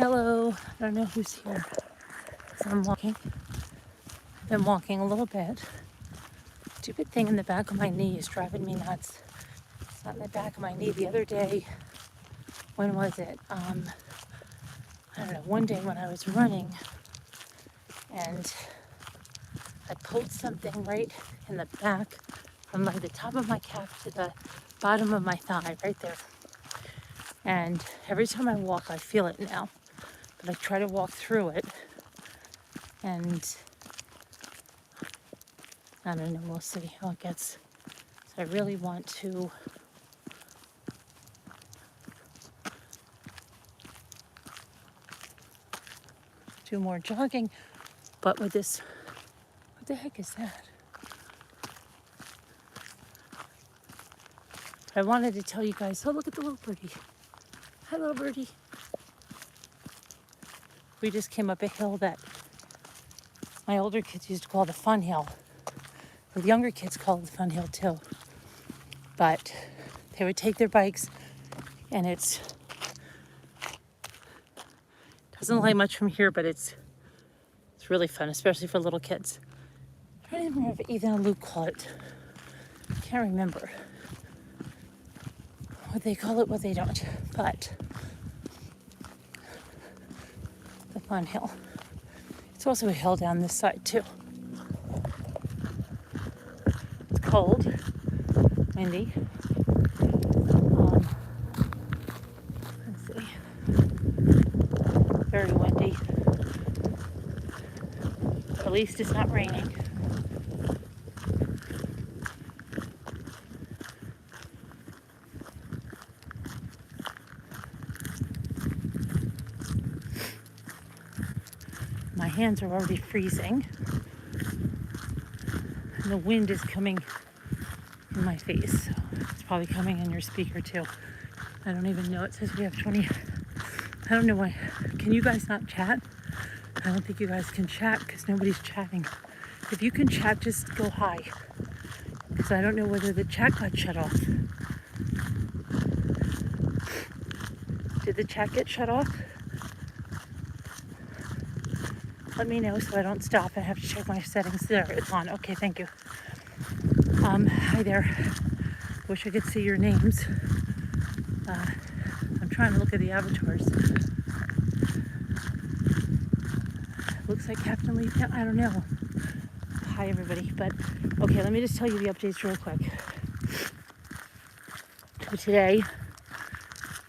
Hello, I don't know who's here. So I'm walking. I've been walking a little bit. Stupid thing in the back of my knee is driving me nuts. It's not in the back of my knee. The other day, when was it? I don't know, one day when I was running and I pulled something right in the back from like the top of my calf to the bottom of my thigh, right there. And every time I walk, I feel it now. But I try to walk through it and I don't know, we'll see how it gets. So I really want to do more jogging, but with this, what the heck is that? I wanted to tell you guys, oh, look at the little birdie. Hi, little birdie. We just came up a hill that my older kids used to call the fun hill. The younger kids call it the fun hill too. But they would take their bikes and it doesn't lie much from here, but it's really fun, especially for little kids. I don't even remember if Ethan and Luke call it. I can't remember what they call it, what they don't. But the fun hill. It's also a hill down this side too. It's cold, windy. Let's see. Very windy. At least it's not raining. My hands are already freezing. And the wind is coming in my face. So it's probably coming in your speaker too. I don't even know. It says we have 20. I don't know why. Can you guys not chat? I don't think you guys can chat because nobody's chatting. If you can chat, just go hi. Because I don't know whether the chat got shut off. Did the chat get shut off? Let me know so I don't stop and have to check my settings. There, it's on. Okay, thank you. Hi there. Wish I could see your names. I'm trying to look at the avatars. Looks like Captain Lee. I don't know. Hi, everybody. But, okay, let me just tell you the updates real quick. So today,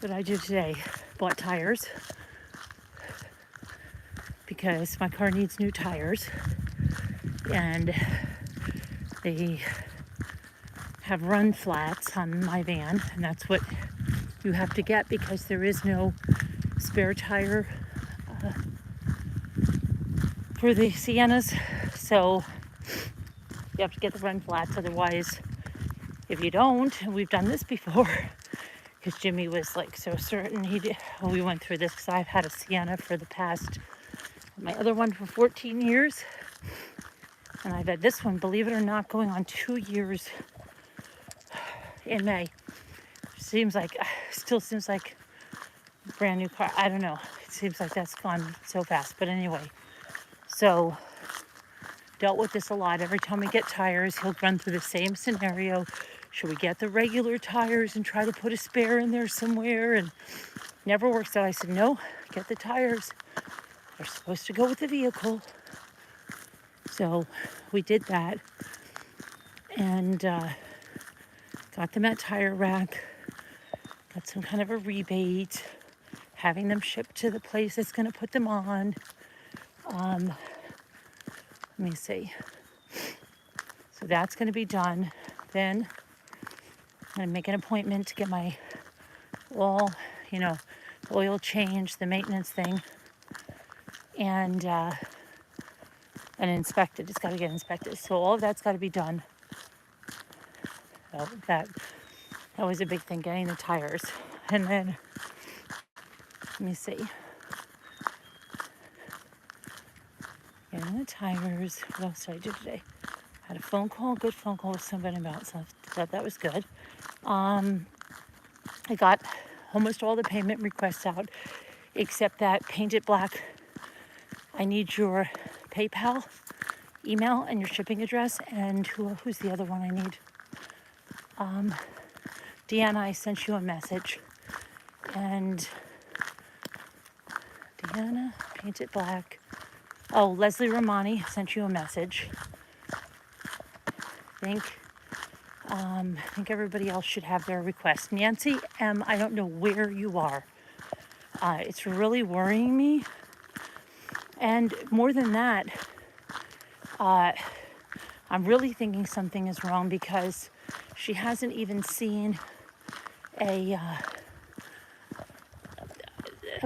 what I did today, bought tires because my car needs new tires. And they have run flats on my van, and that's what you have to get because there is no spare tire for the Siennas. So you have to get the run flats. Otherwise, if you don't, and we've done this before, because Jimmy was like so certain he did. Well, we went through this because I've had a Sienna for the past, my other one for 14 years. And I've had this one, believe it or not, going on 2 years in May. Still seems like a brand new car. I don't know. It seems like that's gone so fast. But anyway, so dealt with this a lot. Every time we get tires, he'll run through the same scenario. Should we get the regular tires and try to put a spare in there somewhere? And never works out. I said, no, get the tires. They're supposed to go with the vehicle. So we did that and got them at Tire Rack, got some kind of a rebate, having them shipped to the place that's going to put them on. Let me see. So that's going to be done. Then I'm going to make an appointment to get my oil change, the maintenance thing, and inspected. It's got to get inspected. So all of that's got to be done. So that was a big thing, getting the tires. And then, let me see. Getting the tires. What else did I do today? Had a phone call, good phone call with somebody about stuff. Thought that was good. I got almost all the payment requests out. except that paint it black. I need your PayPal email and your shipping address. And who's the other one I need? Deanna, I sent you a message. And Deanna, paint it black. Oh, Leslie Romani sent you a message. I think everybody else should have their request. Nancy M., I don't know where you are. It's really worrying me. And more than that, I'm really thinking something is wrong because she hasn't even seen a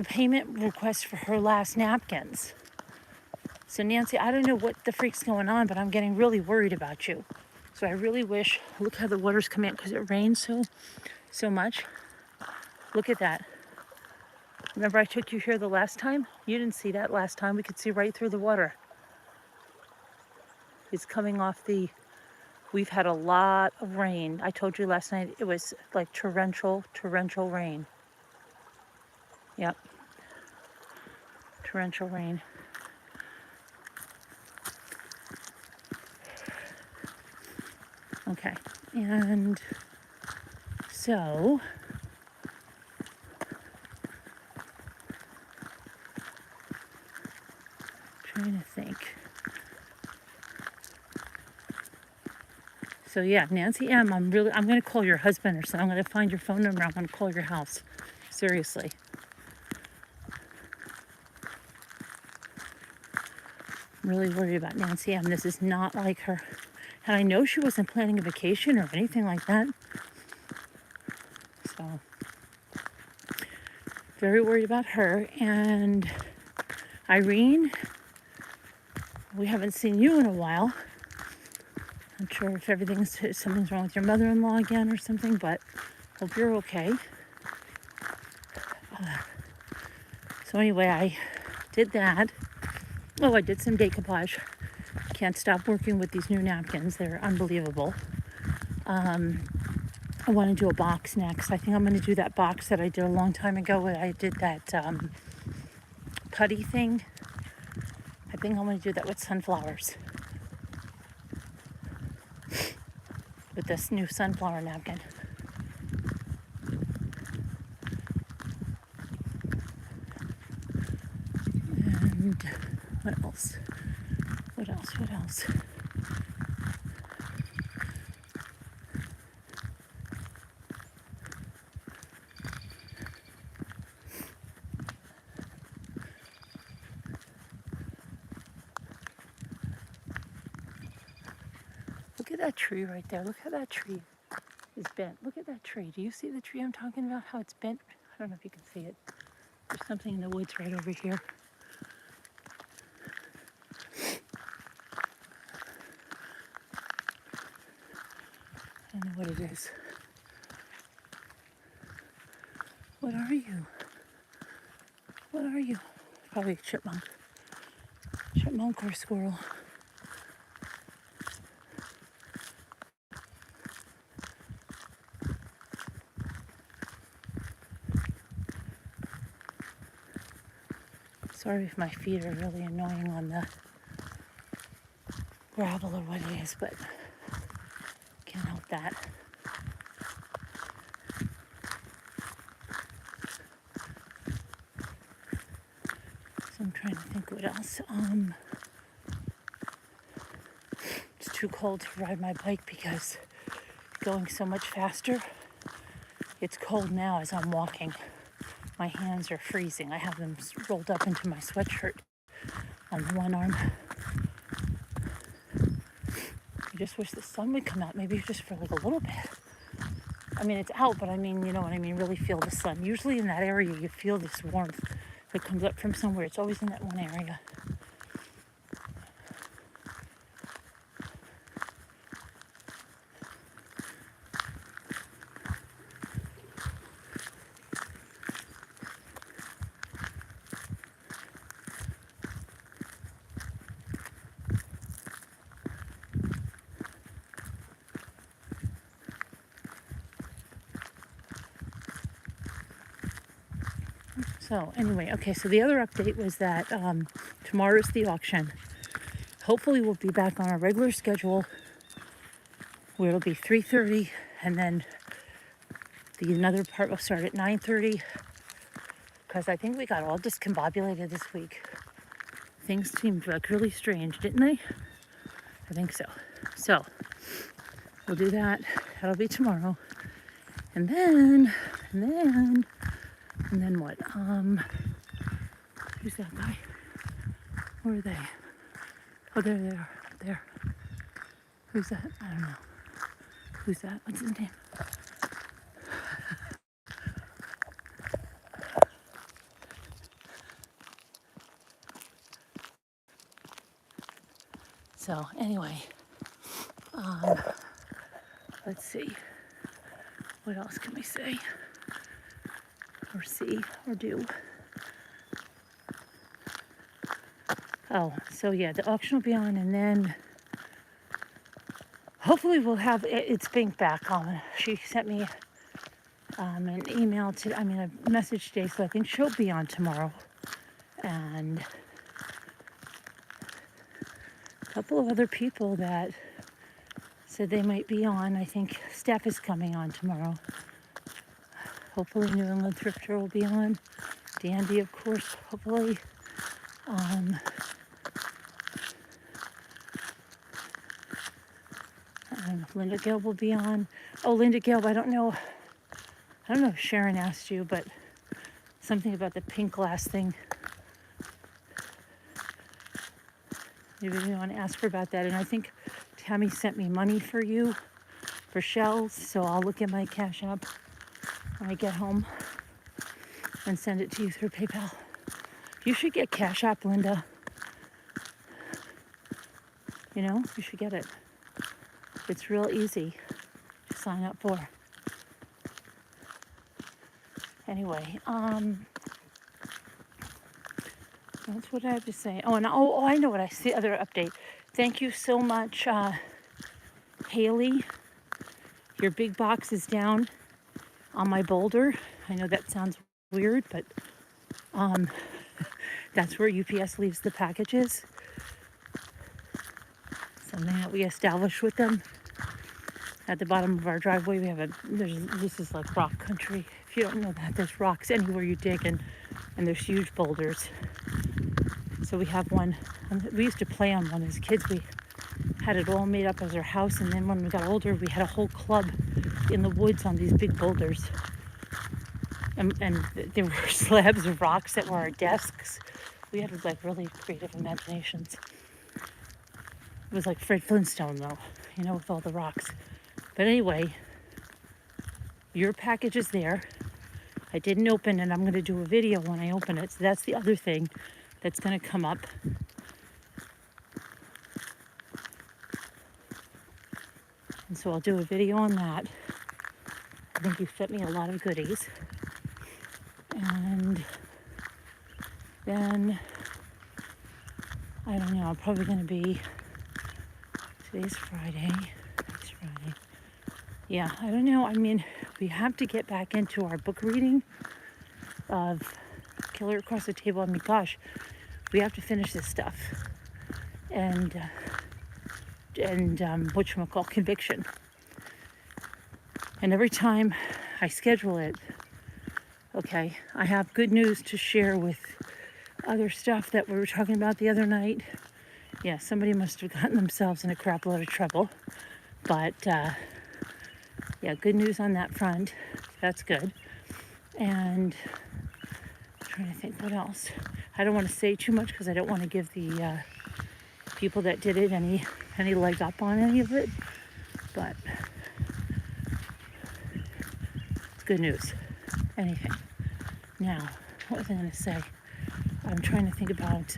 payment request for her last napkins. So Nancy, I don't know what the freak's going on, but I'm getting really worried about you. So I really wish, look how the water's coming in because it rains so much. Look at that. Remember I took you here the last time? You didn't see that last time. We could see right through the water. It's coming off we've had a lot of rain. I told you last night it was like torrential rain. Yep. Torrential rain. Okay. And so trying to think. So yeah, Nancy M., I'm going to call your husband or something. I'm going to find your phone number. I'm going to call your house. Seriously. I'm really worried about Nancy M. This is not like her. And I know she wasn't planning a vacation or anything like that. So, very worried about her. And Irene, we haven't seen you in a while. I'm sure if something's wrong with your mother-in-law again or something, but hope you're okay. So anyway, I did that. Oh, I did some decoupage. Can't stop working with these new napkins. They're unbelievable. I want to do a box next. I think I'm going to do that box that I did a long time ago when I did that putty thing. I think I'm going to do that with sunflowers. With this new sunflower napkin. And what else? What else? Look at that tree right there. Look how that tree is bent. Look at that tree. Do you see the tree I'm talking about? How it's bent? I don't know if you can see it. There's something in the woods right over here. I don't know what it is. What are you? What are you? Probably a chipmunk. Chipmunk or squirrel. Sorry if my feet are really annoying on the gravel or what it is, but can't help that. So I'm trying to think what else. It's too cold to ride my bike because going so much faster. It's cold now as I'm walking. My hands are freezing. I have them rolled up into my sweatshirt on one arm. I just wish the sun would come out, maybe just for like a little bit. I mean, it's out, but I mean, you know what I mean, really feel the sun. Usually in that area, you feel this warmth that comes up from somewhere. It's always in that one area. So anyway, okay, so the other update was that tomorrow is the auction. Hopefully we'll be back on our regular schedule where it'll be 3:30, and then another part will start at 9:30, because I think we got all discombobulated this week. Things seemed like really strange, didn't they? I think so. So we'll do that. That'll be tomorrow. And then what? Who's that guy? Where are they? Oh, there they are. There. Who's that? I don't know. Who's that? What's his name? So anyway, let's see. What else can we say? Or see or do? Oh, so yeah, the auction will be on, and then hopefully we'll have its bank back. She sent me an email a message today, so I think she'll be on tomorrow. And a couple of other people that said they might be on. I think Steph is coming on tomorrow. Hopefully New England Thrifter will be on. Dandy, of course, hopefully. I don't know if Linda Gill will be on. Oh, Linda Gill, I don't know if Sharon asked you, but something about the pink glass thing. Maybe you want to ask her about that. And I think Tammy sent me money for you for shells, so I'll look at my Cash App when I get home and send it to you through PayPal. You should get Cash App, Linda. You know, you should get it. It's real easy to sign up for. Anyway, that's what I have to say. Oh, and I know what I see. Other update. Thank you so much, Haley. Your big box is down on my boulder. I know that sounds weird, but that's where UPS leaves the packages. Something that we established with them. At the bottom of our driveway, we have this is like rock country. If you don't know that, there's rocks anywhere you dig, and there's huge boulders. So we have one. We used to play on one as kids. We had it all made up as our house, and then when we got older, we had a whole club in the woods on these big boulders. And there were slabs of rocks that were our desks. We had like really creative imaginations. It was like Fred Flintstone, though, you know, with all the rocks. But anyway, your package is there. I didn't open it. I'm going to do a video when I open it. So that's the other thing that's going to come up. And so I'll do a video on that. I think you sent me a lot of goodies. And then, I don't know, I'm probably going to be, today's Friday. Yeah, I don't know. I mean, we have to get back into our book reading of Killer Across the Table. I mean, gosh, we have to finish this stuff. And whatchamacall, Conviction. And every time I schedule it, okay, I have good news to share with other stuff that we were talking about the other night. Yeah, somebody must have gotten themselves in a crap load of trouble. But, yeah, good news on that front. That's good. And I'm trying to think what else. I don't want to say too much because I don't want to give the people that did it any leg up on any of it. But it's good news. Anything. Now, what was I going to say? I'm trying to think about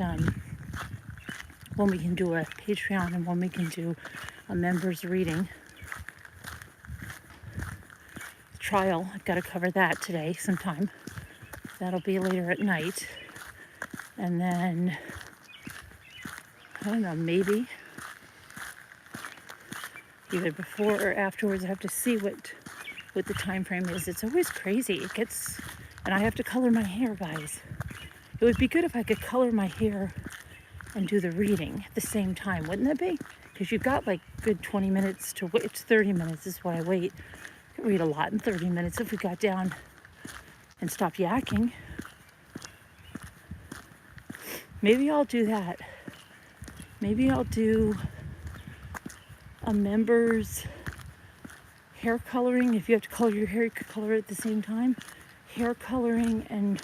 when we can do a Patreon and when we can do a members reading. Trial, I've got to cover that today sometime. That'll be later at night. And then, I don't know, maybe either before or afterwards. I have to see what the time frame is. It's always crazy. And I have to color my hair, guys. It would be good if I could color my hair and do the reading at the same time, wouldn't that be? Because you've got like good 20 minutes to wait. It's 30 minutes is what I wait. I could read a lot in 30 minutes if we got down and stopped yakking. Maybe I'll do that. Maybe I'll do a member's hair coloring. If you have to color your hair, you could color it at the same time. Hair coloring and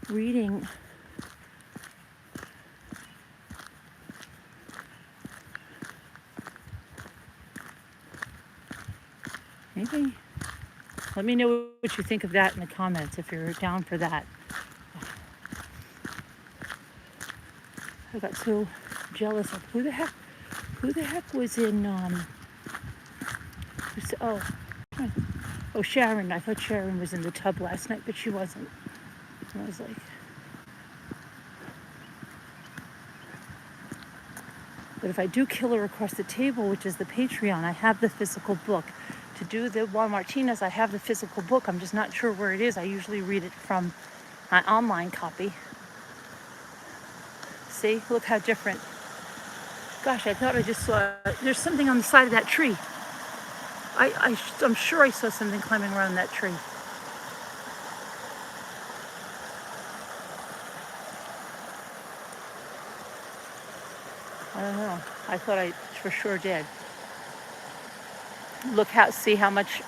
reading. Maybe. Let me know what you think of that in the comments if you're down for that. I got so jealous of who the heck was in Sharon. I thought Sharon was in the tub last night, but she wasn't. And I was like, but if I do kill her across the table, which is the Patreon, I have the physical book. To do the Juan Martinez, I have the physical book. I'm just not sure where it is. I usually read it from my online copy. See, look how different. Gosh, I thought I just saw, there's something on the side of that tree. I'm sure I saw something climbing around that tree. I don't know. I thought I for sure did. See how much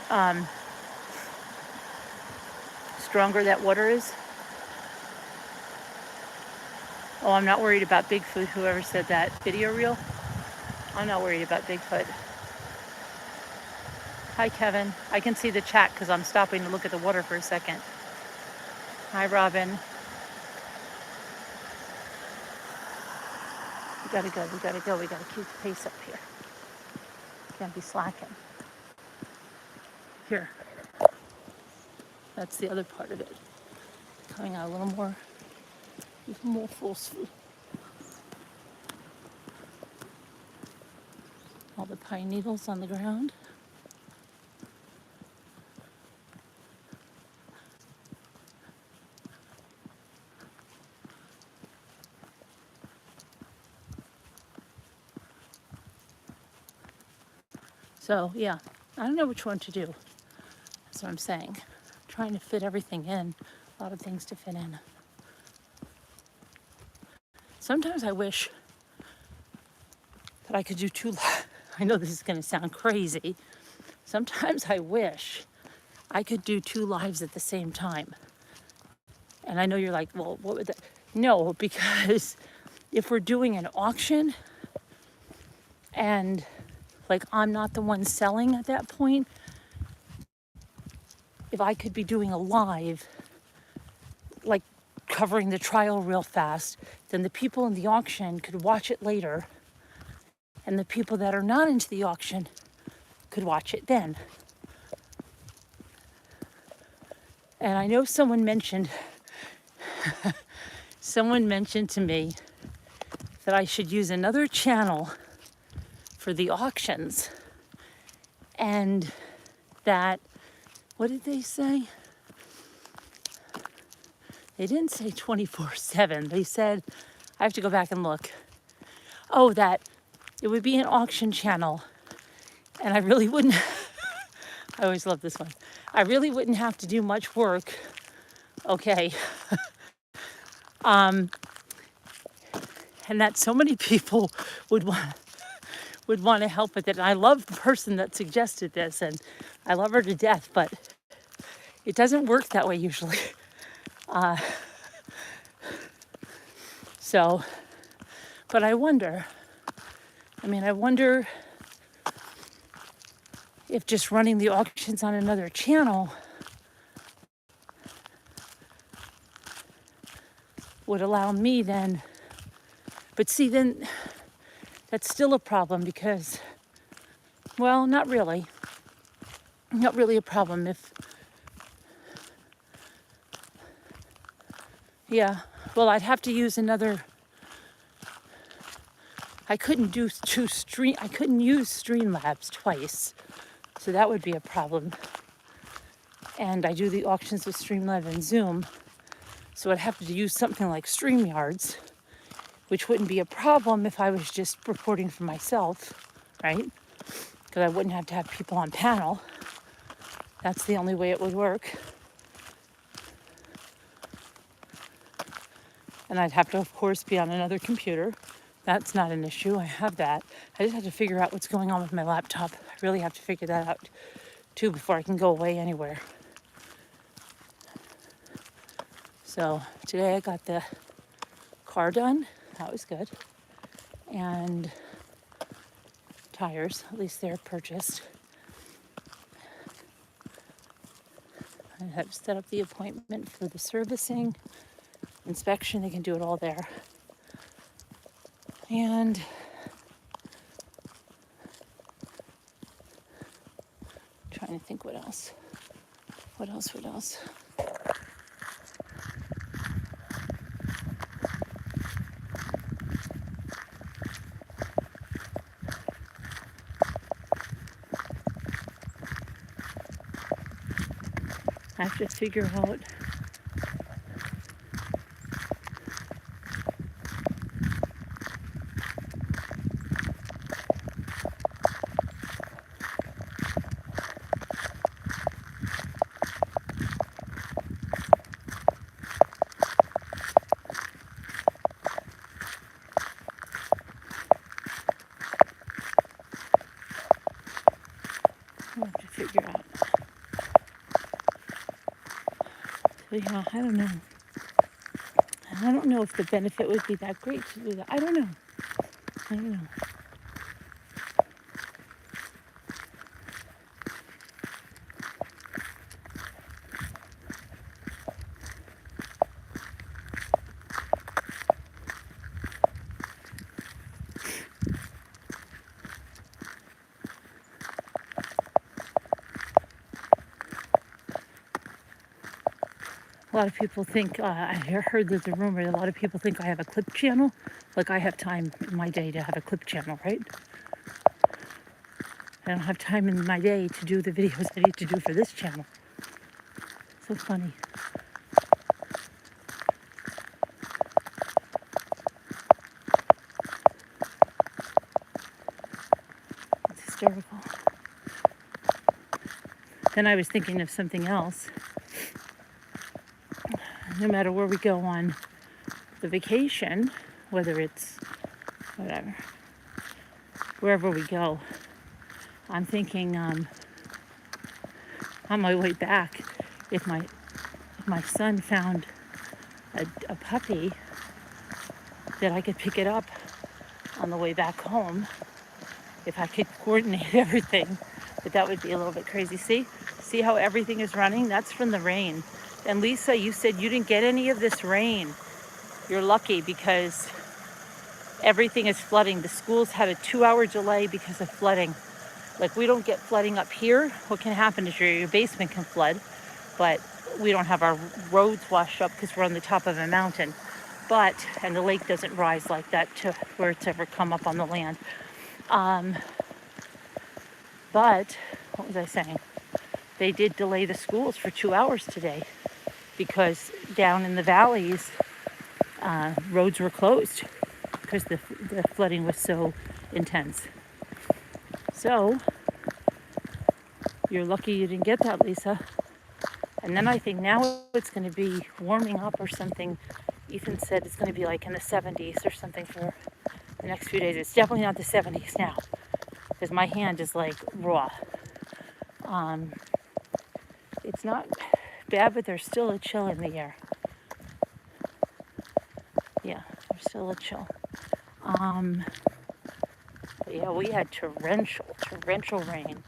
stronger that water is. Oh, I'm not worried about Bigfoot, whoever said that video reel. I'm not worried about Bigfoot. Hi, Kevin. I can see the chat because I'm stopping to look at the water for a second. Hi, Robin. We gotta go. We gotta keep the pace up here. Can't be slacking. Here. That's the other part of it. Coming out a little more forceful. All the pine needles on the ground. So yeah, I don't know which one to do. That's what I'm saying. Trying to fit everything in. A lot of things to fit in. Sometimes I wish that I could do two. I know this is going to sound crazy. Sometimes I wish I could do 2 lives at the same time. And I know you're like, well, what would that? No, because if we're doing an auction and like I'm not the one selling at that point, if I could be doing a live, like covering the trial real fast, then the people in the auction could watch it later. And the people that are not into the auction could watch it then. And I know someone mentioned to me that I should use another channel for the auctions. And that, what did they say? They didn't say 24/7. They said, I have to go back and look. Oh, that it would be an auction channel. And I really wouldn't, I always love this one. I really wouldn't have to do much work. Okay. And that so many people would want to help with it. And I love the person that suggested this, and I love her to death, but it doesn't work that way usually. But I wonder if just running the auctions on another channel would allow me then. But see, then that's still a problem because, well, not really a problem I'd have to use another. I couldn't use Streamlabs twice, so that would be a problem. and I do the auctions with Streamlive and Zoom. So I'd have to use something like StreamYards, which wouldn't be a problem if I was just reporting for myself, right? Because I wouldn't have to have people on panel. That's the only way it would work. And I'd have to, of course, be on another computer. That's not an issue. I have that. I just have to figure out what's going on with my laptop. I really have to figure that out, too, before I can go away anywhere. So today I got the car done. That was good. And tires, at least they're purchased. I have set up the appointment for the servicing, inspection. They can do it all there. And trying to think what else. What else? I have to figure out So yeah, I don't know. I don't know if the benefit would be that great to do that. I don't know. A lot of people think, I heard there's a rumor that a lot of people think I have a clip channel. Like I have time in my day to have a clip channel, right? I don't have time in my day to do the videos I need to do for this channel. So funny. It's hysterical. Then I was thinking of something else. No matter where we go on the vacation, whether it's whatever, wherever we go, I'm thinking on my way back, if my son found a puppy, that I could pick it up on the way back home, if I could coordinate everything. But that would be a little bit crazy. See how everything is running? That's from the rain. And Lisa, you said you didn't get any of this rain. You're lucky because everything is flooding. The schools had a 2-hour delay because of flooding. Like we don't get flooding up here. What can happen is your basement can flood, but we don't have our roads washed up because we're on the top of a mountain. And the lake doesn't rise like that to where it's ever come up on the land. But what was I saying? They did delay the schools for 2 hours today because down in the valleys, roads were closed because the flooding was so intense. So you're lucky you didn't get that, Lisa. And then I think now it's going to be warming up or something. Ethan said it's going to be like in the 70s or something for the next few days. It's definitely not the 70s now because my hand is like raw. It's not bad, but there's still a chill in the air. Yeah, there's still a chill. But yeah, we had torrential rain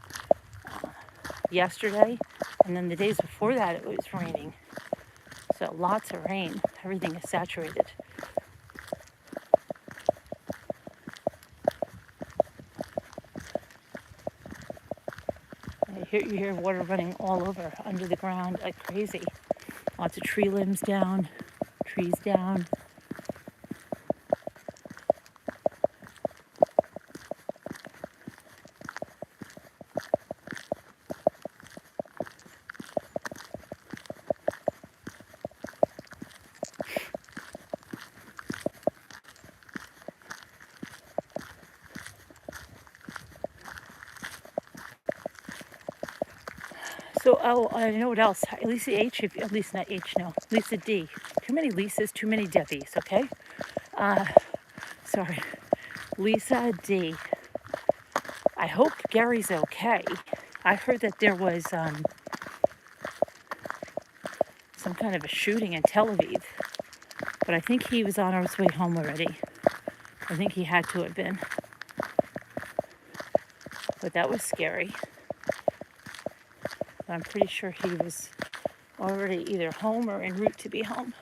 yesterday, and then the days before that it was raining. So lots of rain. Everything is saturated. You hear water running all over under the ground like crazy. Lots of tree limbs down, trees down. So, oh, I know what else. Lisa H, at least not H, no. Lisa D. Too many Lisas, too many Debbies, okay? Sorry. Lisa D. I hope Gary's okay. I heard that there was some kind of a shooting in Tel Aviv, but I think he was on his way home already. I think he had to have been. But that was scary. But I'm pretty sure he was already either home or en route to be home.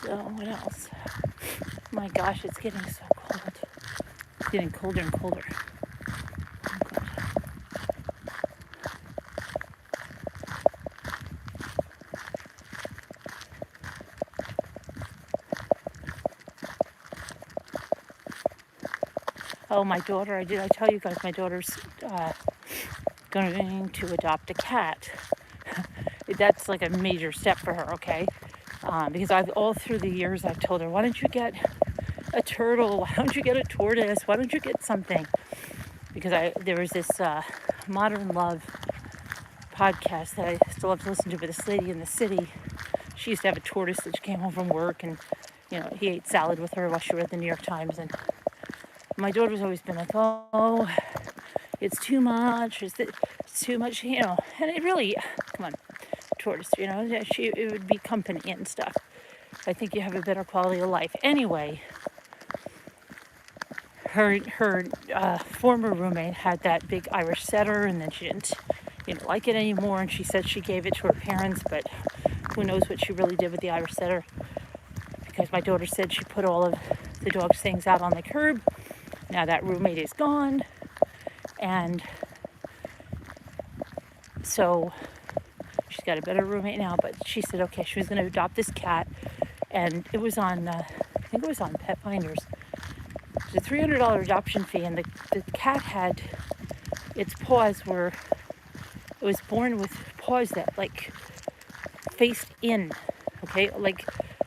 So what else? My gosh, it's getting so cold. It's getting colder and colder. Oh, God. Oh, my daughter, I tell you guys, my daughter's going to adopt a cat. That's like a major step for her, okay? Because all through the years, I've told her, why don't you get a turtle? Why don't you get a tortoise? Why don't you get something? Because there was this Modern Love podcast that I still have to listen to with this lady in the city. She used to have a tortoise that she came home from work, and he ate salad with her while she read the New York Times. And my daughter's always been like, oh, it's too much. It's too much, And it really, come on, tortoise, it would be company and stuff. I think you have a better quality of life. Anyway, her former roommate had that big Irish setter, and then she didn't like it anymore, and she said she gave it to her parents, but who knows what she really did with the Irish setter, because my daughter said she put all of the dog's things out on the curb. Now that roommate is gone, and so she's got a better roommate now, but she said okay, she was going to adopt this cat, and it was on I think it was on Pet Finders. It's a $300 adoption fee, and the cat had its paws it was born with paws that like faced in, okay,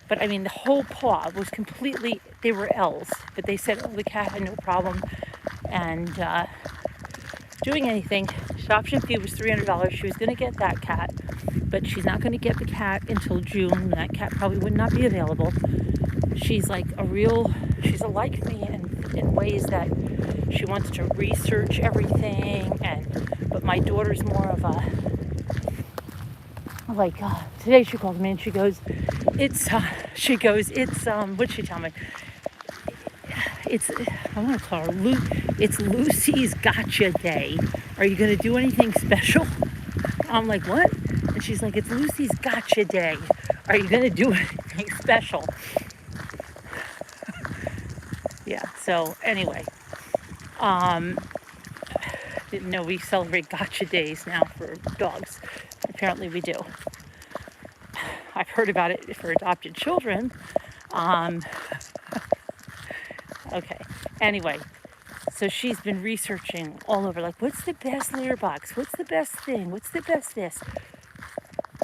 but I mean the whole paw was completely, they were L's, but they said the cat had no problem and doing anything. The adoption fee was $300. She was going to get that cat, but she's not going to get the cat until June. That cat probably would not be available. She's like she's like me in ways that she wants to research everything, but my daughter's more of a, today she called me and she goes, what'd she tell me? I want to call her it's Lucy's gotcha day. Are you going to do anything special? I'm like, what? And she's like, it's Lucy's gotcha day. Are you going to do anything special? Yeah, so anyway, didn't know we celebrate gotcha days now for dogs. Apparently we do. I've heard about it for adopted children. Okay, anyway, so she's been researching all over, like, what's the best litter box? What's the best thing? What's the best this?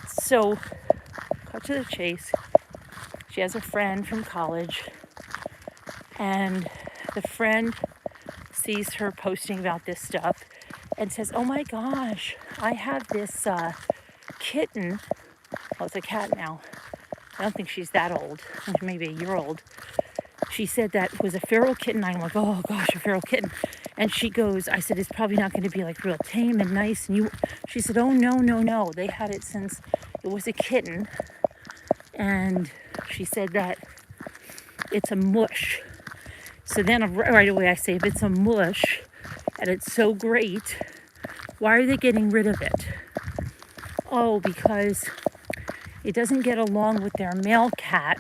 So, cut to the chase. She has a friend from college, and the friend sees her posting about this stuff and says, oh my gosh, I have this kitten. Well, it's a cat now. I don't think she's that old, maybe a year old. She said that was a feral kitten. I'm like, oh gosh, a feral kitten. And she goes, I said, it's probably not going to be like real tame and nice. And she said, oh no. They had it since it was a kitten. And she said that it's a mush. So then right away I say, if it's a mush and it's so great, why are they getting rid of it? Oh, because it doesn't get along with their male cat,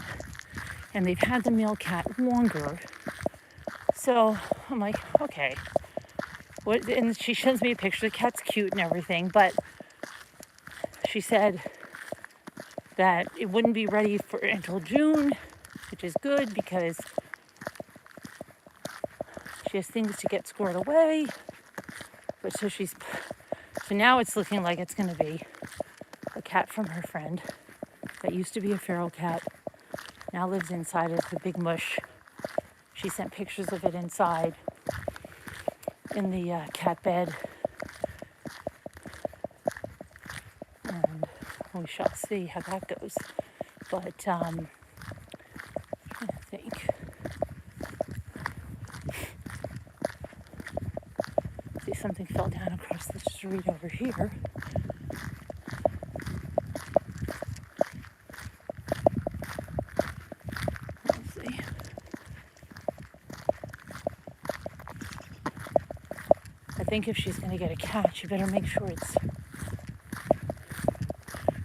and they've had the male cat longer. So I'm like, okay. What? And she sends me a picture. The cat's cute and everything, but she said that it wouldn't be ready for until June, which is good because she has things to get squared away. But so now it's looking like it's going to be a cat from her friend that used to be a feral cat, now lives inside as the big mush. She sent pictures of it inside in the cat bed, and we shall see how that goes. But I think, see, something fell down across the street over here. Let's see. I think if she's going to get a cat, she better make sure it's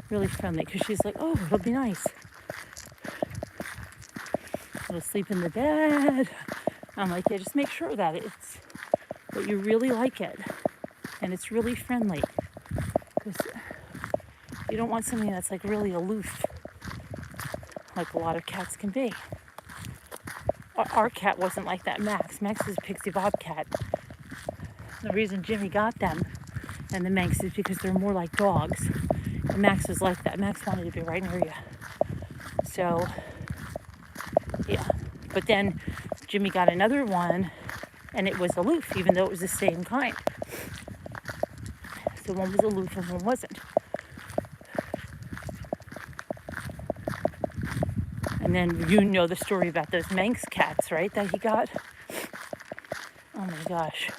really friendly, because she's like, oh, it'll be nice. It'll sleep in the bed. I'm like, yeah, just make sure that you really like it and it's really friendly, because you don't want something that's like really aloof, like a lot of cats can be. Our cat wasn't like that. Max is a Pixie Bobcat. The reason Jimmy got them and the Manx is because they're more like dogs. And Max was like that. Max wanted to be right near you. So, yeah. But then Jimmy got another one, and it was aloof, even though it was the same kind. So one was aloof and one wasn't. And then you know the story about those Manx cats, right, that he got? Oh my gosh.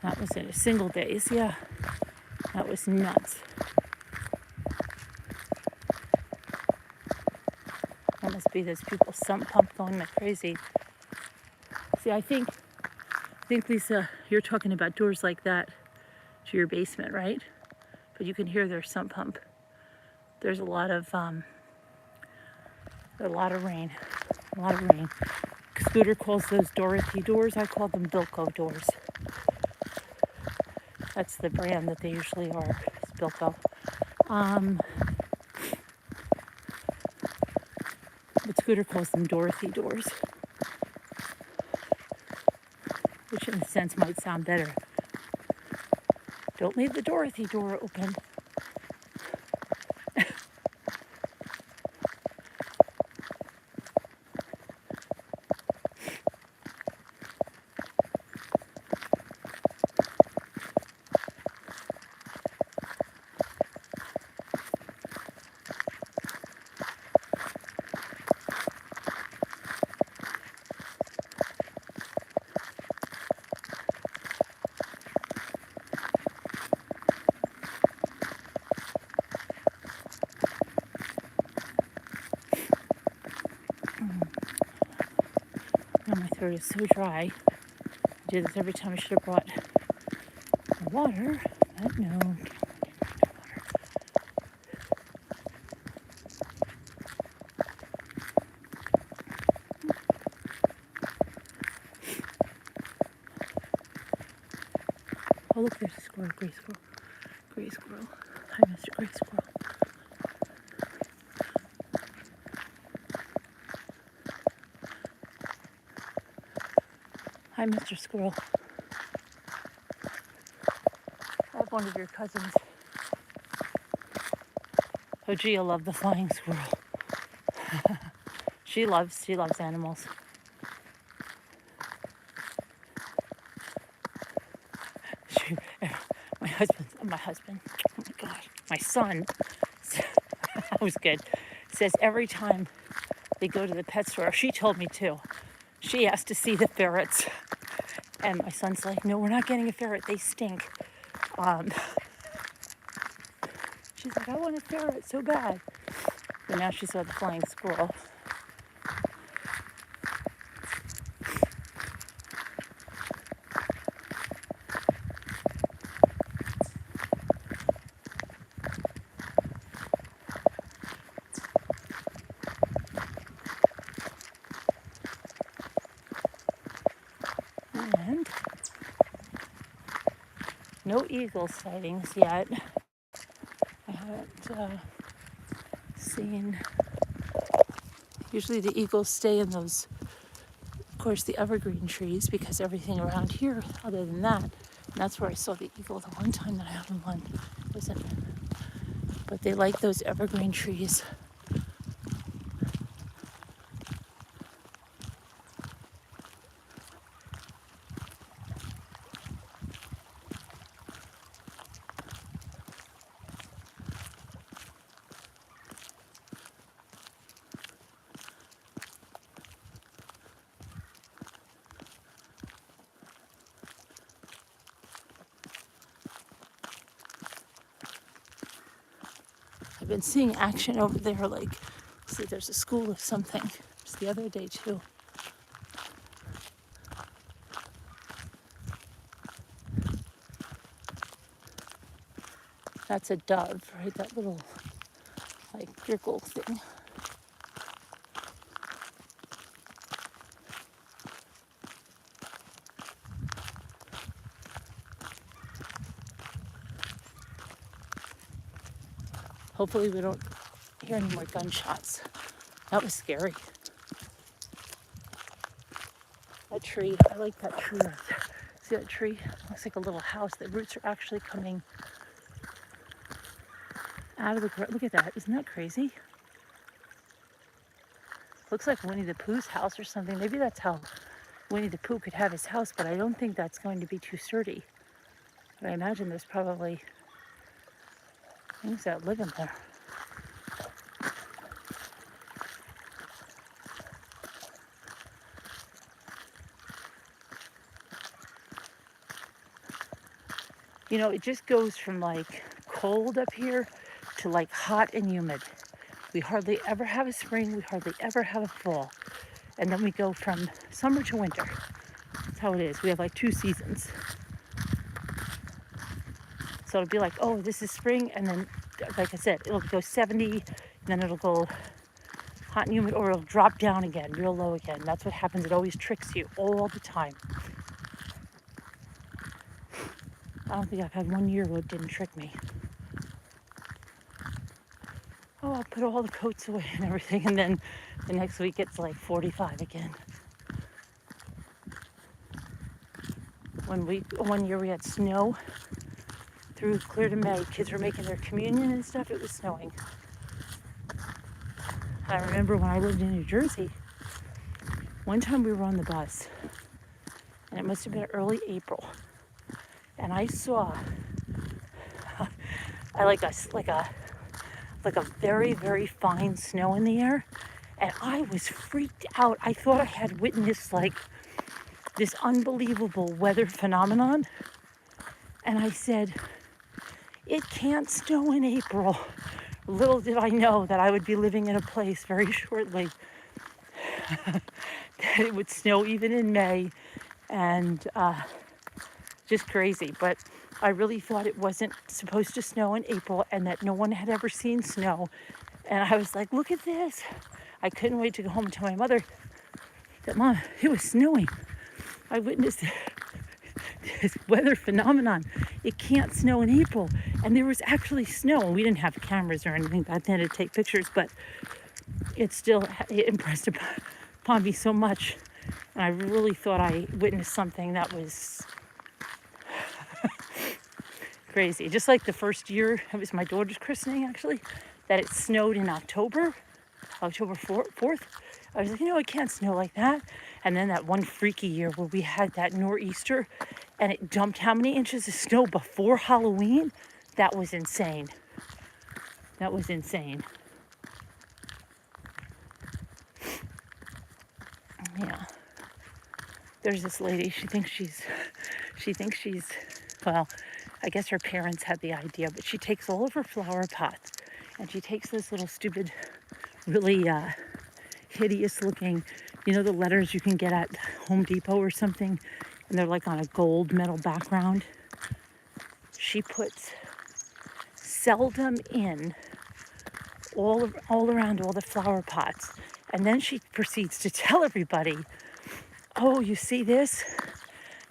That was in a single days, yeah. That was nuts. That must be those people's sump pump going like crazy. See, I think Lisa, you're talking about doors like that to your basement, right? But you can hear their sump pump. There's a lot of rain. A lot of rain. Scooter calls those Dorothy doors. I call them Bilko doors. That's the brand that they usually are, is Bilko. But Scooter calls them Dorothy doors, which in a sense might sound better. Don't leave the Dorothy door open. Now my throat is so dry. I do this every time. I should have brought water, but no. Oh, look, there's a squirrel, gray squirrel. Gray squirrel. Hi, Mr. Gray Squirrel. Hi, Mr. Squirrel. I have one of your cousins. Oh, gee, I love the flying squirrel. She loves animals. My husband, oh my gosh, my son, that was good, says every time they go to the pet store, she told me too, she has to see the ferrets. And my son's like, no, we're not getting a ferret, they stink. She's like, I want a ferret so bad. But now she saw the flying squirrel. No eagle sightings yet. I haven't seen. Usually the eagles stay in those, of course, the evergreen trees, because everything around here, other than that, and that's where I saw the eagle the one time that I had one. Wasn't, but they like those evergreen trees. I've been seeing action over there, like, see, there's a school of something. Just the other day, too. That's a dove, right? That little, like, gurgle thing. Hopefully we don't hear any more gunshots. That was scary. That tree, I like that tree right there. See that tree? Looks like a little house. The roots are actually coming out of the ground. Look at that. Isn't that crazy? Looks like Winnie the Pooh's house or something. Maybe that's how Winnie the Pooh could have his house, but I don't think that's going to be too sturdy. But I imagine there's probably things that live in there. You know, it just goes from like cold up here to like hot and humid. We hardly ever have a spring, we hardly ever have a fall. And then we go from summer to winter. That's how it is. We have like 2 seasons. So it'll be like, oh, this is spring, and then, like I said, it'll go 70, and then it'll go hot and humid, or it'll drop down again, real low again. That's what happens. It always tricks you all the time. I don't think I've had one year where it didn't trick me. Oh, I'll put all the coats away and everything, and then the next week it's like 45 again. One year we had snow through clear to May. Kids were making their communion and stuff. It was snowing. I remember when I lived in New Jersey, one time we were on the bus, and it must have been early April, and I saw like a very, very fine snow in the air, and I was freaked out. I thought I had witnessed like this unbelievable weather phenomenon, and I said, it can't snow in April. Little did I know that I would be living in a place very shortly that it would snow even in May, and just crazy. But I really thought it wasn't supposed to snow in April, and that no one had ever seen snow. And I was like, look at this. I couldn't wait to go home and tell my mother that, Mom, it was snowing. I witnessed this weather phenomenon. It can't snow in April. And there was actually snow. We didn't have cameras or anything back then to take pictures, but it impressed upon me so much. And I really thought I witnessed something that was crazy. Just like the first year, it was my daughter's christening actually, that it snowed in October 4th. I was like, it can't snow like that. And then that one freaky year where we had that nor'easter and it dumped how many inches of snow before Halloween? That was insane. That was insane. Yeah. There's this lady, she thinks she's, well, I guess her parents had the idea, but she takes all of her flower pots and she takes this little stupid, really hideous looking, the letters you can get at Home Depot or something, and they're like on a gold metal background. She puts seldom in all around all the flower pots, and then she proceeds to tell everybody, oh, you see this?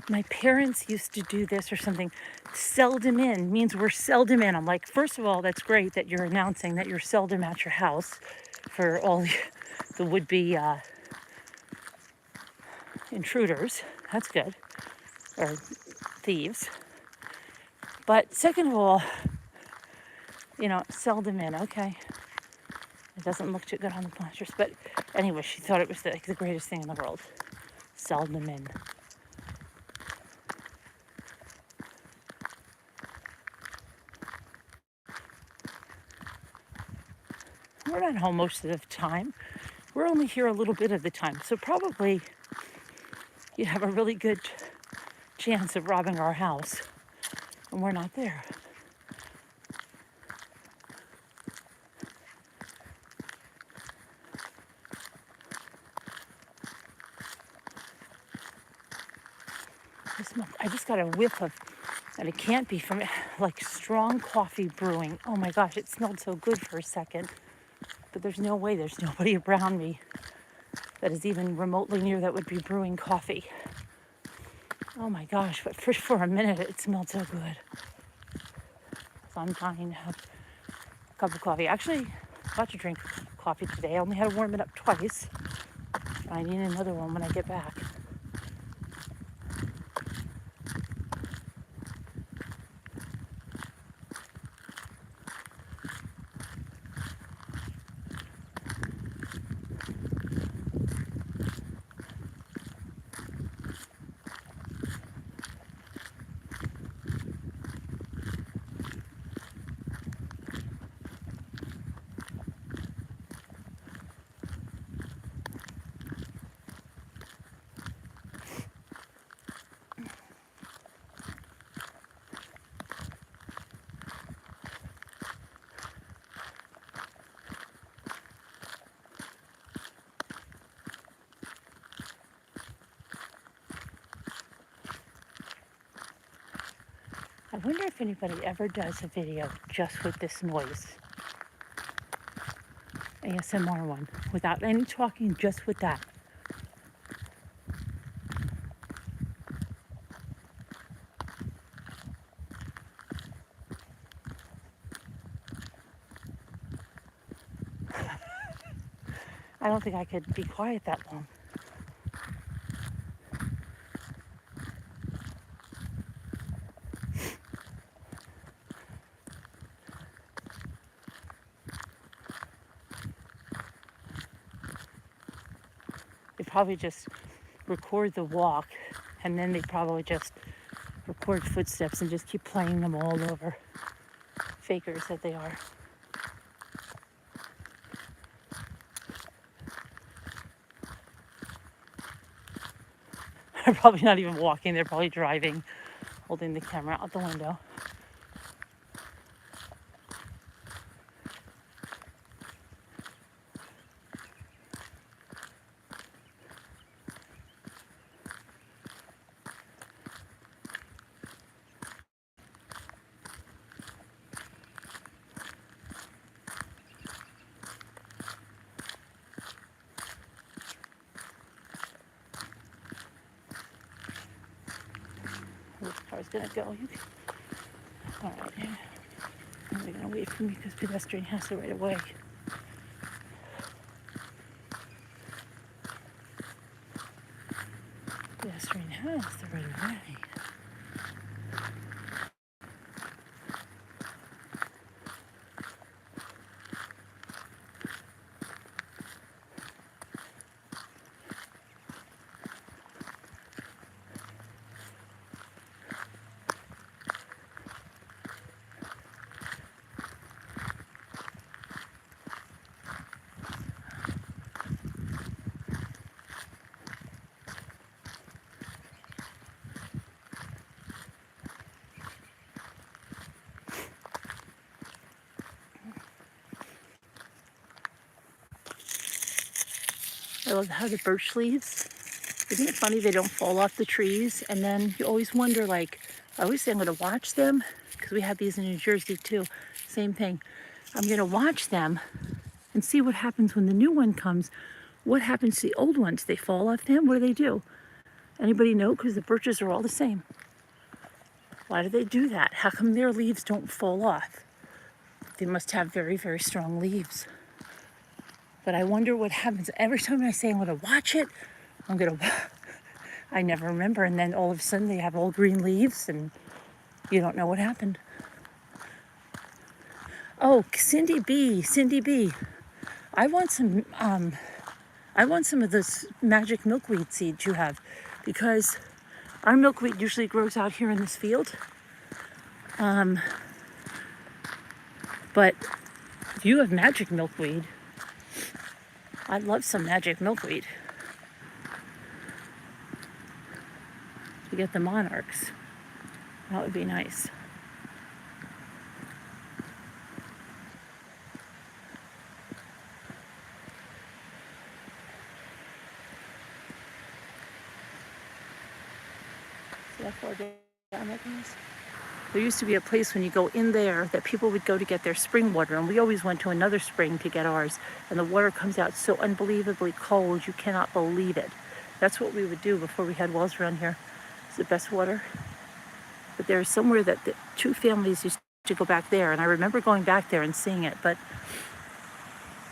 My parents used to do this or something. Seldom in means we're seldom in. I'm like, first of all, that's great that you're announcing that you're seldom at your house for all the would-be intruders. That's good. Or thieves. But second of all, seldom in. Okay. It doesn't look too good on the planters. But anyway, she thought it was the greatest thing in the world. Seldom in. We're not home most of the time. We're only here a little bit of the time. So probably you have a really good chance of robbing our house and we're not there. I just got a whiff of, and it can't be from like strong coffee brewing. Oh my gosh, it smelled so good for a second. But there's no way, there's nobody around me that is even remotely near that would be brewing coffee. Oh my gosh, but for a minute it smelled so good. So I'm dying to have a cup of coffee. Actually, I'm about to drink coffee today. I only had to warm it up twice. I need another one when I get back. I wonder if anybody ever does a video just with this noise. ASMR one, without any talking, just with that. I don't think I could be quiet that long. They probably just record the walk, and then they probably just record footsteps and just keep playing them all over. Fakers that they are. They're probably not even walking, they're probably driving, holding the camera out the window. This car's gonna go. All right. They're gonna wait for me because pedestrian has the right of way. Pedestrian has the right of way. I love how the birch leaves, isn't it funny they don't fall off the trees? And then you always wonder, like, I always say I'm going to watch them because we have these in New Jersey too. Same thing. I'm going to watch them and see what happens when the new one comes. What happens to the old ones? They fall off them? What do they do? Anybody know? Because the birches are all the same. Why do they do that? How come their leaves don't fall off? They must have very, very strong leaves. But I wonder what happens. Every time I say I'm going to watch it, I'm going to, I never remember. And then all of a sudden they have all green leaves and you don't know what happened. Oh, Cindy B. I want some of this magic milkweed seeds you have, because our milkweed usually grows out here in this field. But if you have magic milkweed, I'd love some magic milkweed to get the monarchs. That would be nice. See how far down that goes? There used to be a place when you go in there that people would go to get their spring water, and we always went to another spring to get ours, and the water comes out so unbelievably cold you cannot believe it. That's what we would do before we had wells around here. It's the best water. But there's somewhere that the two families used to go back there, and I remember going back there and seeing it, but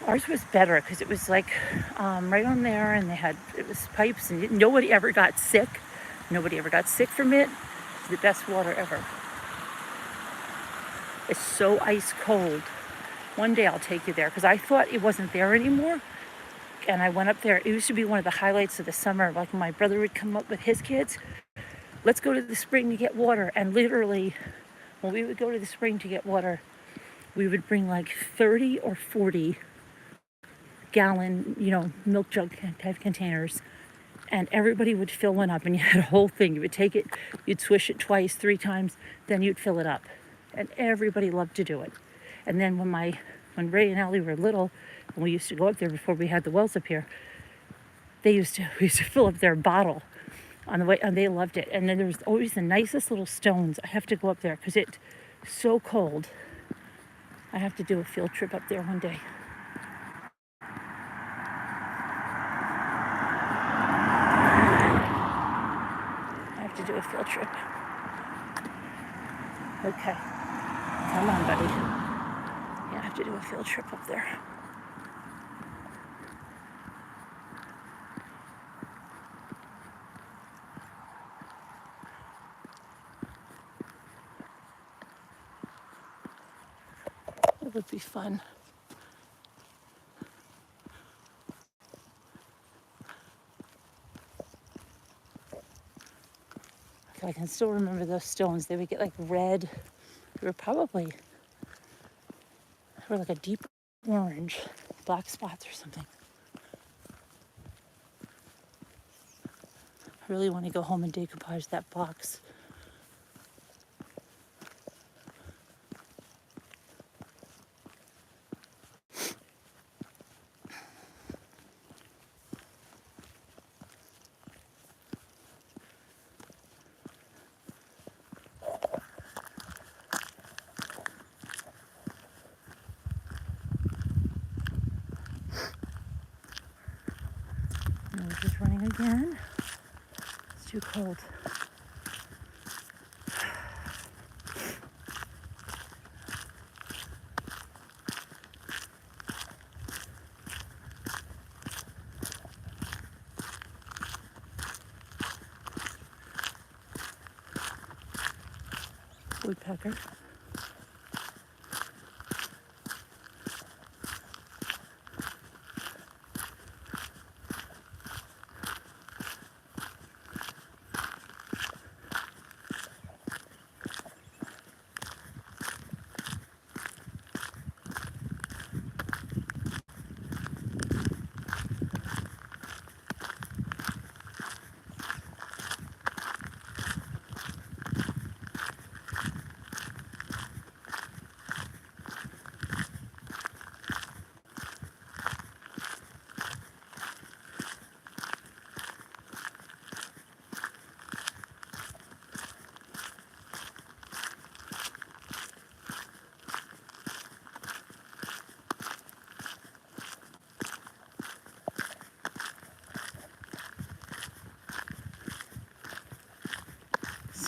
ours was better because it was like right on there, and it was pipes, and nobody ever got sick. Nobody ever got sick from it. It's the best water ever. It's so ice cold. One day I'll take you there, because I thought it wasn't there anymore. And I went up there. It used to be one of the highlights of the summer. Like my brother would come up with his kids. Let's go to the spring to get water. And literally, when we would go to the spring to get water, we would bring like 30 or 40 gallon, milk jug type containers. And everybody would fill one up, and you had a whole thing. You would take it, you'd swish it twice, 3 times, then you'd fill it up. And everybody loved to do it. And then when Ray and Allie were little, and we used to go up there before we had the wells up here, we used to fill up their bottle on the way, and they loved it. And then there was always the nicest little stones. I have to go up there because it's so cold. I have to do a field trip up there one day. I have to do a field trip. Okay. Come on, buddy. Yeah, I have to do a field trip up there. It would be fun. I can still remember those stones. They would get like red. They were like a deep orange, black spots or something. I really want to go home and decoupage that box. And it's just running again. It's too cold. Woodpecker.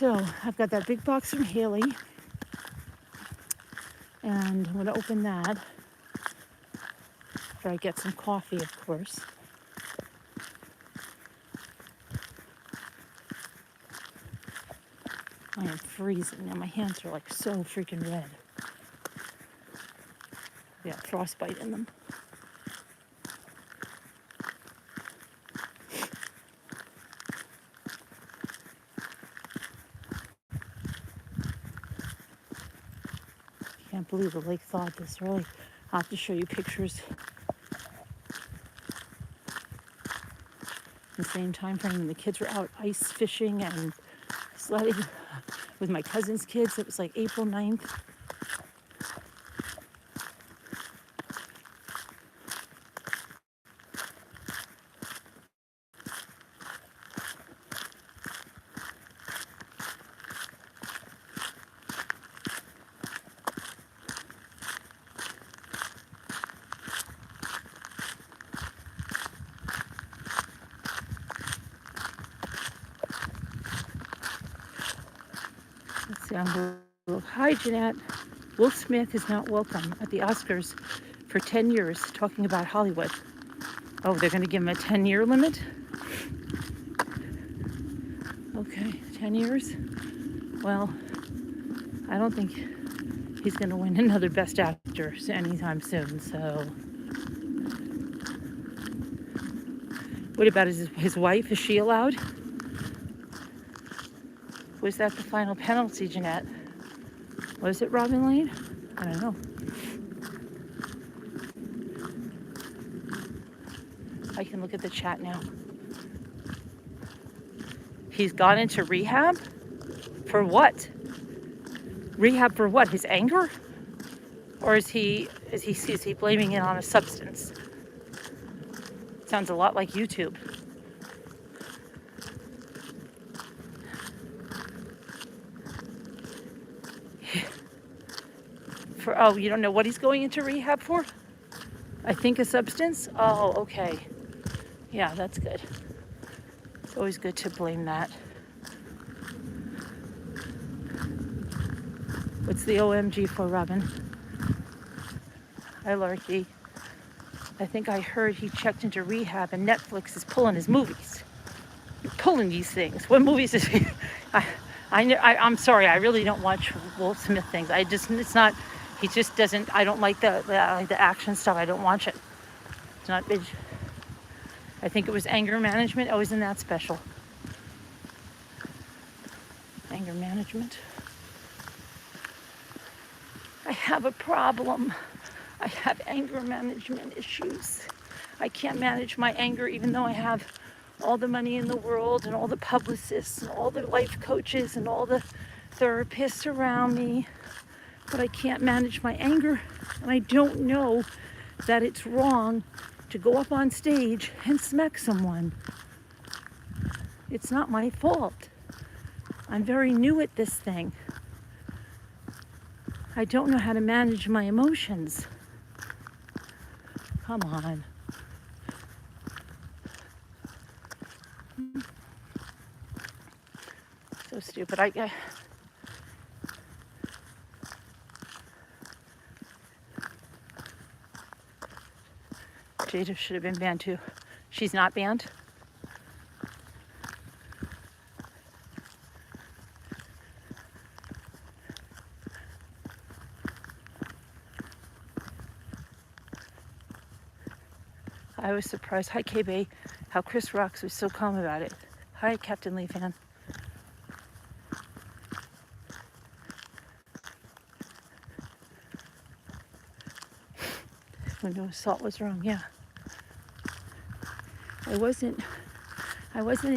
So I've got that big box from Haley, and I'm going to open that after I get some coffee, of course. I am freezing now. My hands are like so freaking red. Yeah, frostbite in them. Can't believe the lake thawed this early. I'll have to show you pictures. The same time frame, the kids were out ice fishing and sledding with my cousin's kids. It was like April 9th. Let's see, hi, Jeanette. Will Smith is not welcome at the Oscars for 10 years, talking about Hollywood. Oh, they're going to give him a 10-year limit? Okay, 10 years? Well, I don't think he's going to win another Best Actor anytime soon, so... What about his wife? Is she allowed? Was that the final penalty, Jeanette? Was it Robin Lane? I don't know. I can look at the chat now. He's gone into rehab? For what? Rehab for what? His anger? Or is he blaming it on a substance? Sounds a lot like YouTube. Oh, you don't know what he's going into rehab for? I think a substance? Oh, okay. Yeah, that's good. It's always good to blame that. What's the OMG for, Robin? Hi, Larky. I think I heard he checked into rehab and Netflix is pulling his movies. You're pulling these things. What movies is he? I'm sorry, I really don't watch Will Smith things. It's not, he just doesn't, I don't like the action stuff. I don't watch it. It's not, I think it was anger management. Oh, isn't that special? Anger management. I have a problem. I have anger management issues. I can't manage my anger even though I have all the money in the world and all the publicists and all the life coaches and all the therapists around me. But I can't manage my anger, and I don't know that it's wrong to go up on stage and smack someone. It's not my fault. I'm very new at this thing. I don't know how to manage my emotions. Come on. So stupid. Jada should have been banned too. She's not banned? I was surprised. Hi, KB. How Chris Rocks was so calm about it. Hi, Captain Lee fan. When no assault was wrong, yeah. I wasn't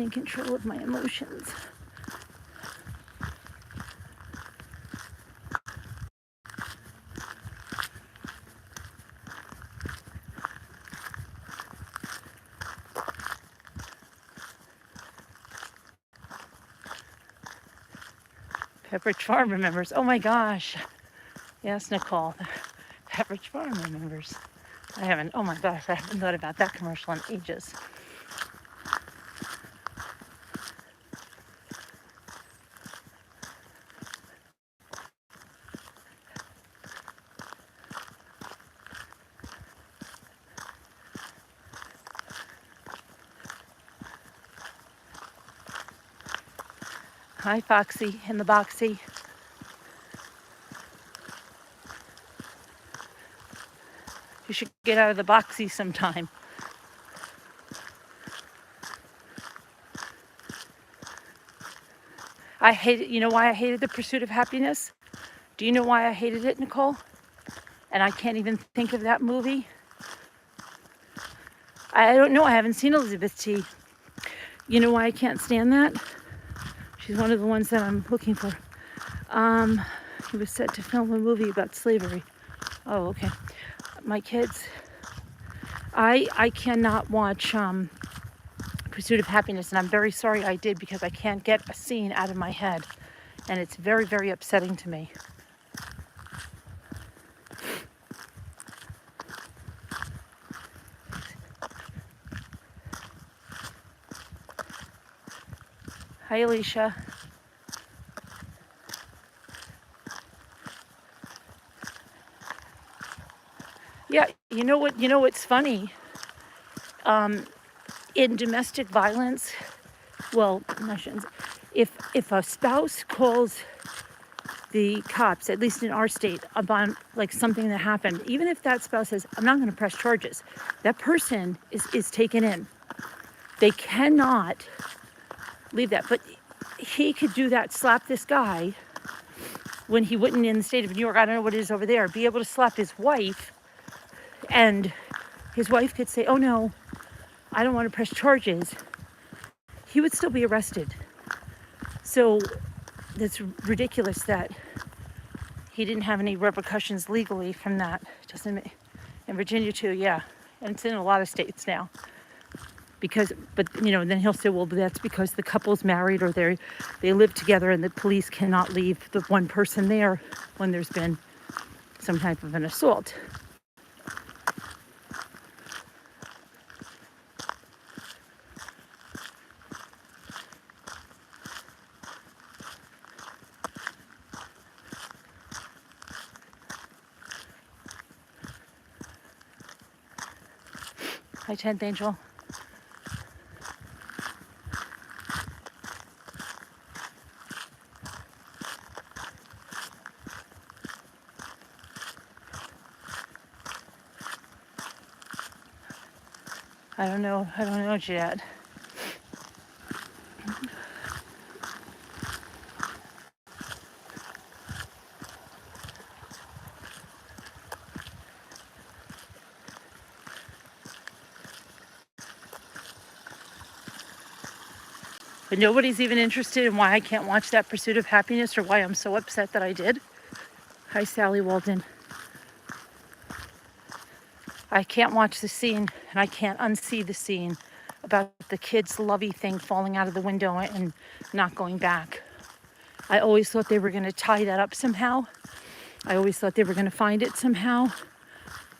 in control of my emotions. Pepperidge Farm remembers. Oh my gosh. Yes, Nicole. Pepperidge Farm remembers. I haven't, oh my gosh, I haven't thought about that commercial in ages. Hi, Foxy in the boxy. You should get out of the boxy sometime. I hate it. You know why I hated The Pursuit of Happiness? Do you know why I hated it, Nicole? And I can't even think of that movie. I don't know. I haven't seen Elizabeth T. You know why I can't stand that? She's one of the ones that I'm looking for. He was set to film a movie about slavery. Oh, okay. My kids. I cannot watch Pursuit of Happiness, and I'm very sorry I did because I can't get a scene out of my head, and it's very, very upsetting to me. Hi, Alicia. Yeah, you know what? You know what's funny? In domestic violence, well, I shouldn't. If a spouse calls the cops, at least in our state, about like something that happened, even if that spouse says, "I'm not going to press charges," that person is taken in. They cannot leave that. But he could do that, slap this guy when he wouldn't in the state of New York. I don't know what it is over there. Be able to slap his wife, and his wife could say, "Oh no, I don't want to press charges." He would still be arrested. So that's ridiculous that he didn't have any repercussions legally from that. Doesn't it? In Virginia too, yeah, and it's in a lot of states now. Because, but you know, then he'll say, well, that's because the couple's married or they live together, and the police cannot leave the one person there when there's been some type of an assault. Hi, 10th Angel. I don't know yet. But nobody's even interested in why I can't watch that Pursuit of Happiness or why I'm so upset that I did. Hi, Sally Walden. I can't watch the scene, and I can't unsee the scene about the kid's lovey thing falling out of the window and not going back. I always thought they were going to tie that up somehow. I always thought they were going to find it somehow.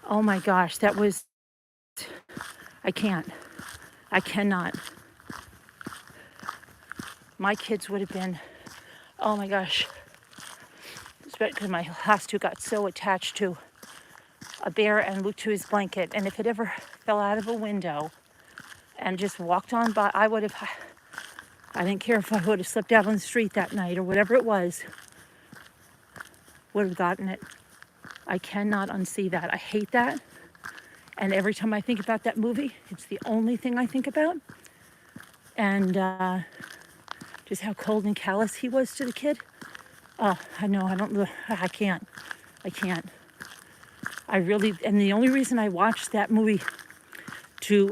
Oh my gosh, that was... I can't. I cannot. My kids would have been... Oh my gosh. Because my last two got so attached to a bear and to his blanket. And if it ever fell out of a window and just walked on by, I would have... I didn't care if I would have slipped out on the street that night or whatever it was. Would have gotten it. I cannot unsee that. I hate that. And every time I think about that movie, it's the only thing I think about. And just how cold and callous he was to the kid. I know, I can't. I really, and the only reason I watched that movie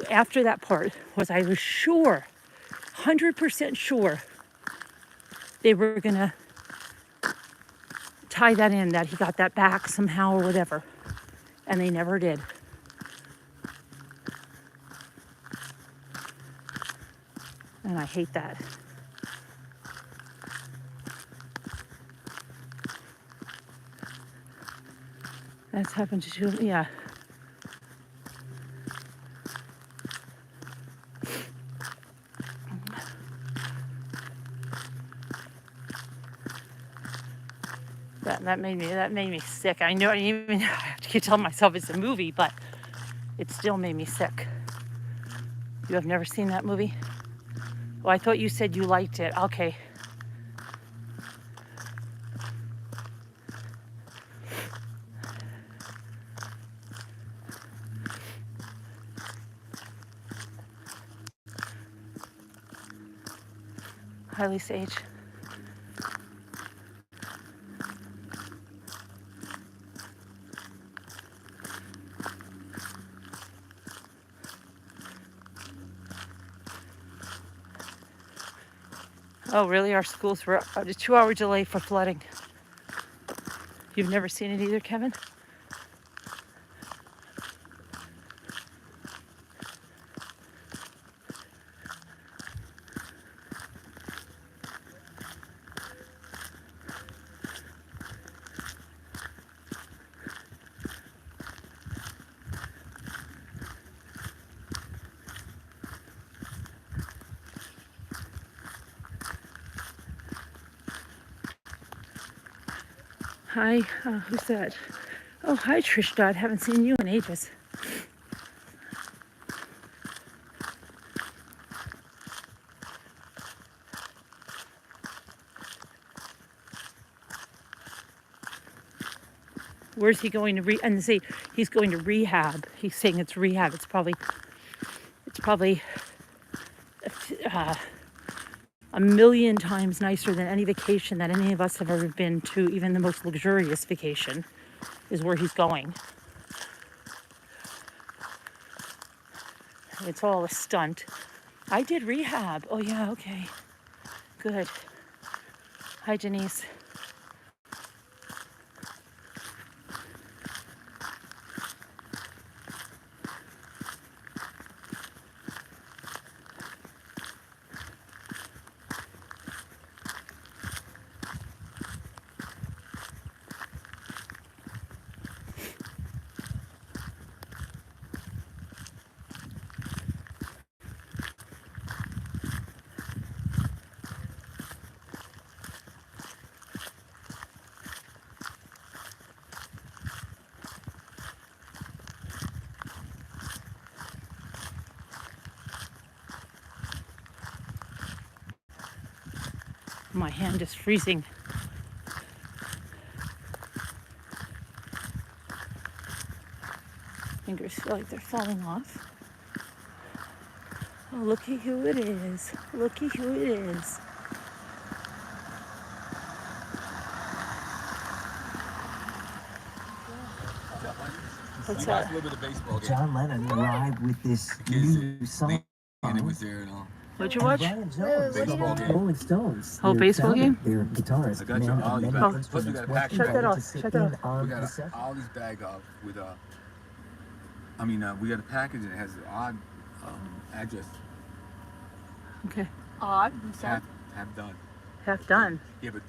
after that part was I was sure, 100% sure, they were gonna tie that in, that he got that back somehow or whatever. And they never did. And I hate that. That's happened to two, yeah. That made me sick. I know I even have to keep telling myself it's a movie, but it still made me sick. You have never seen that movie? Oh, I thought you said you liked it. Okay. Highly sage. Oh, really? Our schools were a 2-hour delay for flooding. You've never seen it either, Kevin? Hi, who's that? Oh, hi, Trish Dodd. Haven't seen you in ages. Where's he going to and see, he's going to rehab. He's saying it's rehab. It's probably a million times nicer than any vacation that any of us have ever been to. Even the most luxurious vacation is where he's going. It's all a stunt. I did rehab. Oh yeah, okay. Good. Hi, Denise. My hand is freezing. Fingers feel like they're falling off. Oh, looky who it is. Looky who it is. What's that? John Lennon arrived with this new song. And it was there and all. What'd you watch? Baseball game. Rolling Stones. Oh, baseball game? Their guitarist. I got you all these bags. Plus we got a package. Shut that off. Shut that off. We got all these bags off with we got a package and it has an odd address. Okay. Odd. Half done. Half done. Yeah, but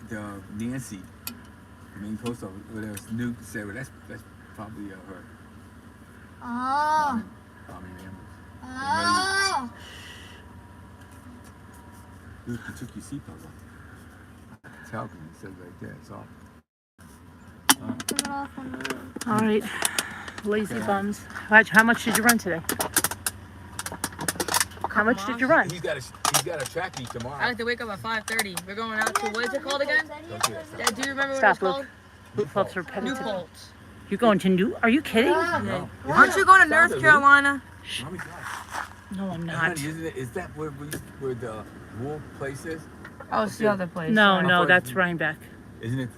the Nancy, the main post office, whatever, Nuke said, well, that's probably her. Oh. Tommy Ramos. Oh. Luke, you took your seatbelt off. It's helping. It says right there. It's off. Took it off on the road. All right. Lazy bums. How much did you run today? How much did you run? He's got a track meet tomorrow. I like to wake up at 5:30. We're going out to, what is it called again? Dad, do you remember what it's called? Loop faults are repetitive. New Paltz. You're going to New? Are you kidding? No. Aren't you going to North Carolina? No, I'm not. Is that where the wool place is? Oh, it's the other place. No, that's Rhinebeck. Isn't it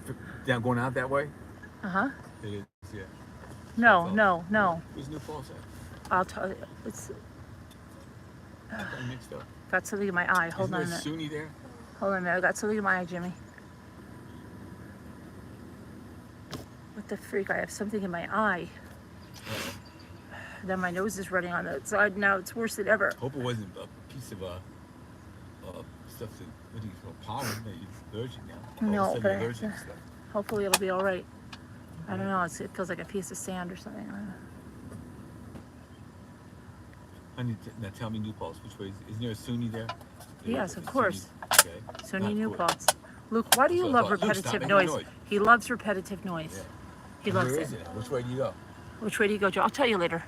down going out that way? Uh-huh. It is, yeah. No. Where's New Falls at? I'll tell you. It's I got mixed up. got something in my eye. Hold on a minute. SUNY there? Hold on a minute. I got something in my eye, Jimmy. What the freak? I have something in my eye. Then my nose is running on the side. Now it's worse than ever. Hope it wasn't a piece of stuff that, what do you call pollen that you're allergic now. No, All of a sudden but you're allergic to stuff. Hopefully it'll be all right. I don't know. It feels like a piece of sand or something. I don't know. Now tell me New Paltz, which way isn't there a SUNY there? Yes, of course. Okay. SUNY Not New cool. Paltz. Luke, why do you That's love what I thought. Luke, stop repetitive making noise? noise. He loves repetitive noise. Yeah. He loves Where it. is it? Which way do you go? Which way do you go, Joe? I'll tell you later.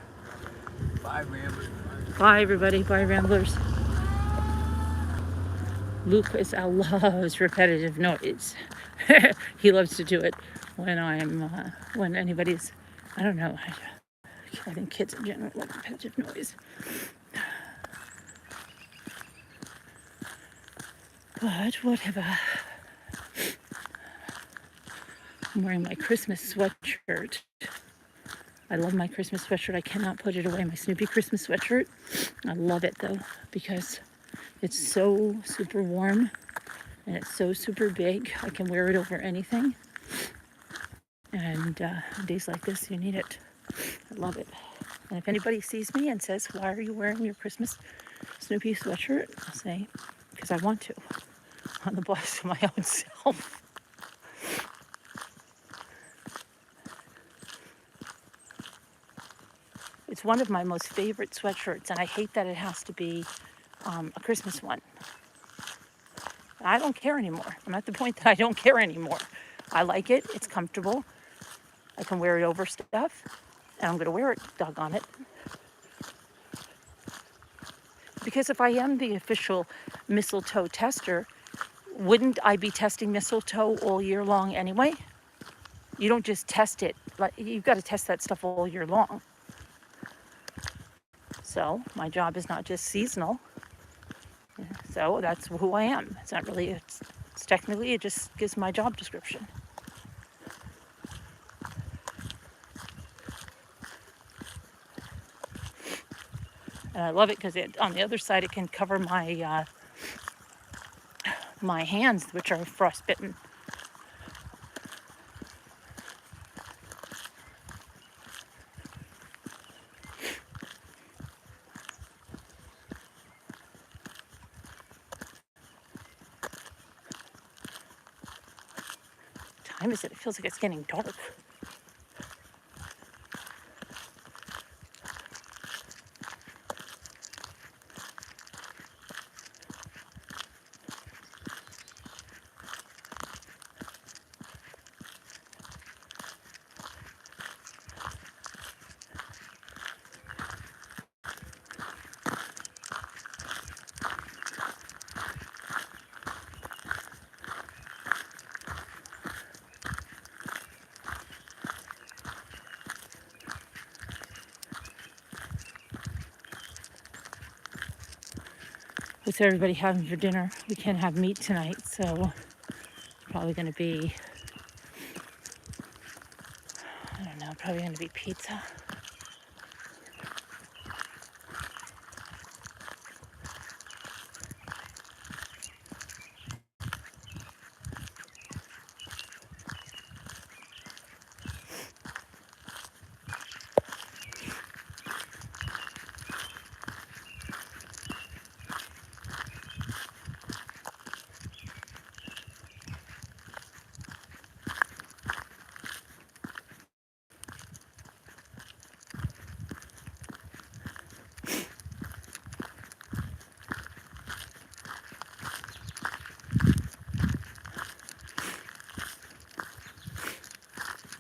Bye, Ramblers. Bye, everybody. Bye, Ramblers. Luke loves repetitive noise. He loves to do it when when anybody's, I don't know. I think kids in general love repetitive noise. But whatever. I'm wearing my Christmas sweatshirt. I love my Christmas sweatshirt. I cannot put it away. My Snoopy Christmas sweatshirt. I love it though because it's so super warm and it's so super big. I can wear it over anything. And days like this, you need it. I love it. And if anybody sees me and says, "Why are you wearing your Christmas Snoopy sweatshirt?" I'll say, "Because I want to." On the boss of my own self. It's one of my most favorite sweatshirts, and I hate that it has to be a Christmas one. I don't care anymore. I'm at the point that I don't care anymore. I like it. It's comfortable. I can wear it over stuff, and I'm going to wear it, doggone it. Because if I am the official mistletoe tester, wouldn't I be testing mistletoe all year long anyway? You don't just test it. Like, you've got to test that stuff all year long. So my job is not just seasonal. So that's who I am. It's not really, it's technically, it just gives my job description. And I love it because on the other side, it can cover my my hands, which are frostbitten. What time is it? It feels like it's getting dark. What's everybody having for dinner? We can't have meat tonight, so it's probably going to be, I don't know, probably going to be pizza.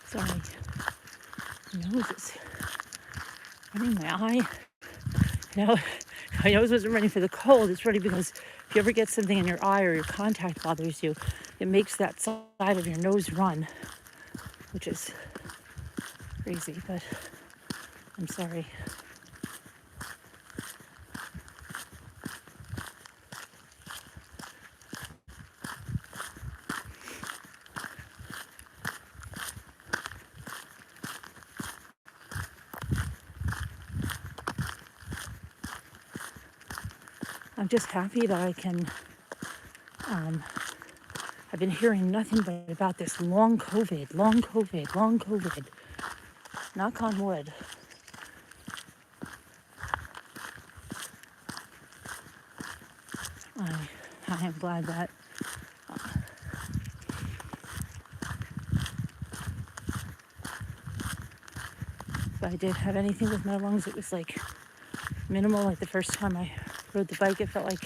Sorry, my nose is running my eye. No, my nose wasn't running for the cold. It's running because if you ever get something in your eye or your contact bothers you, it makes that side of your nose run, which is crazy, but I'm sorry. I'm just happy that I can, I've been hearing nothing but about this long COVID. Knock on wood. I am glad that if I did have anything with my lungs, it was like minimal. Like the first time I rode the bike, it felt like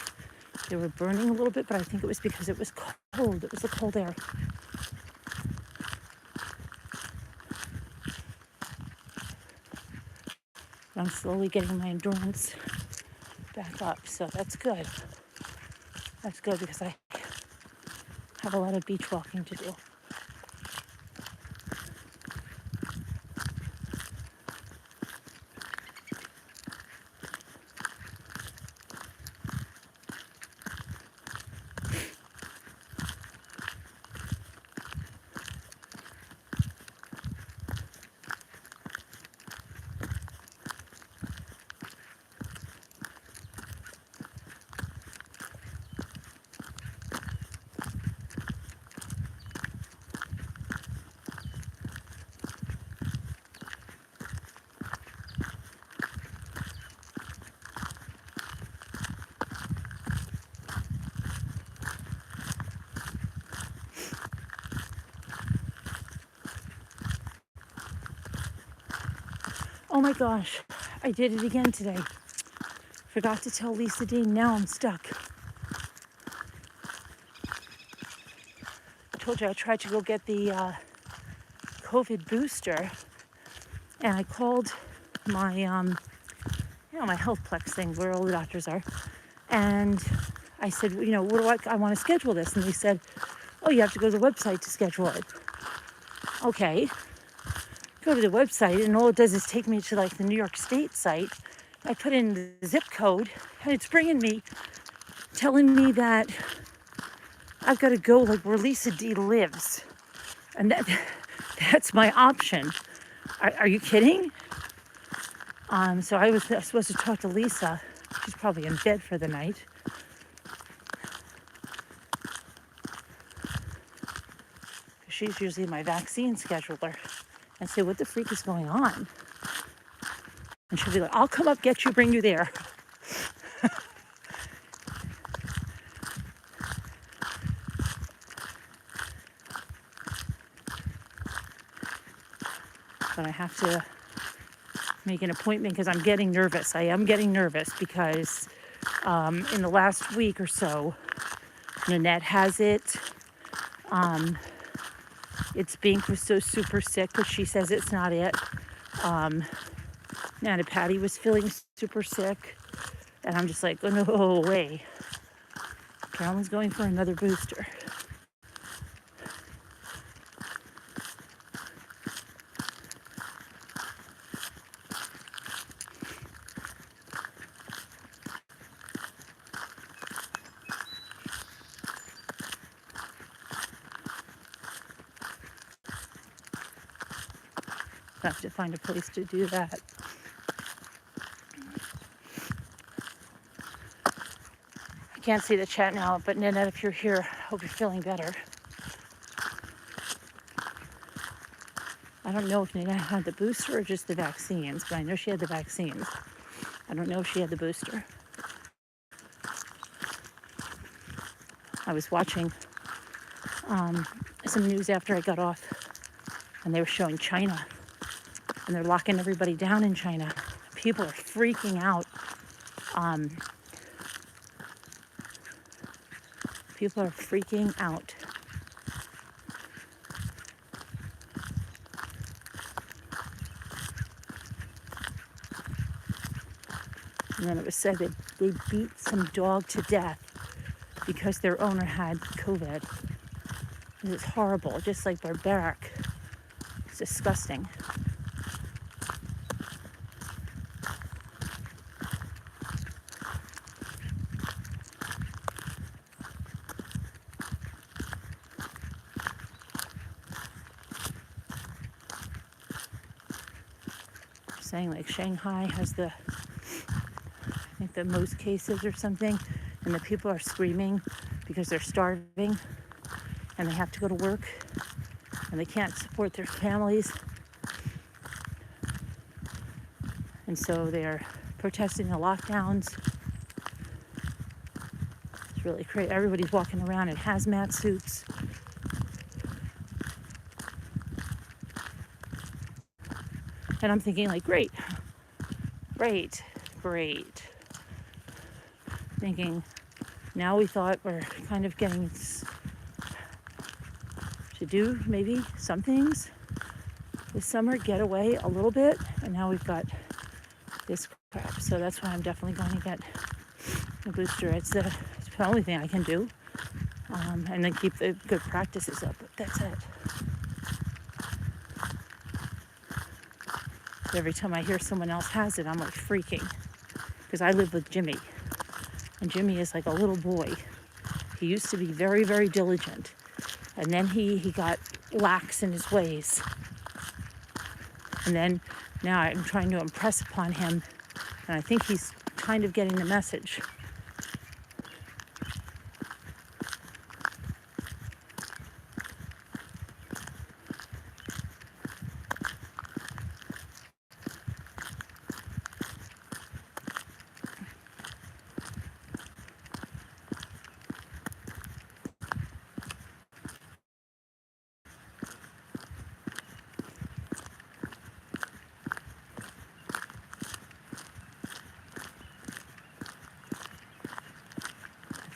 they were burning a little bit, but I think it was because it was cold. It was the cold air. I'm slowly getting my endurance back up, so that's good. That's good because I have a lot of beach walking to do. Oh my gosh, I did it again today. Forgot to tell Lisa Dean, now I'm stuck. I told you I tried to go get the COVID booster, and I called my, my HealthPlex thing where all the doctors are, and I said, what do I want to schedule this, and they said, oh, you have to go to the website to schedule it. Okay, go to the website, and all it does is take me to like the New York State site. I put in the zip code, and it's telling me that I've got to go like where Lisa D lives, and that's my option. Are you kidding? So I was supposed to talk to Lisa. She's probably in bed for the night. She's usually my vaccine scheduler. And say, what the freak is going on? And she'll be like, I'll come up, get you, bring you there. But I have to make an appointment because I'm getting nervous. I am getting nervous because in the last week or so, Nanette has it. It's being so super sick, but she says it's not it. Nana Patty was feeling super sick. And I'm just like, oh, no way. Carolyn's going for another booster. I have to find a place to do that. I can't see the chat now, but Nanette, if you're here, I hope you're feeling better. I don't know if Nanette had the booster or just the vaccines, but I know she had the vaccines. I don't know if she had the booster. I was watching some news after I got off, and they were showing China, and they're locking everybody down in China. People are freaking out. People are freaking out. And then it was said that they beat some dog to death because their owner had COVID. It's horrible, just like barbaric. It's disgusting. Saying like Shanghai has I think the most cases or something, and the people are screaming because they're starving and they have to go to work and they can't support their families, and so they're protesting the lockdowns. It's really crazy. Everybody's walking around in hazmat suits. And I'm thinking like, great. Thinking, now we thought we're kind of getting to do maybe some things this summer, get away a little bit, and now we've got this crap. So that's why I'm definitely going to get a booster. It's the only thing I can do, and then keep the good practices up. But that's it. Every time I hear someone else has it, I'm like freaking, because I live with Jimmy, and Jimmy is like a little boy. He used to be very, very diligent, and then he got lax in his ways, and then now I'm trying to impress upon him, and I think he's kind of getting the message.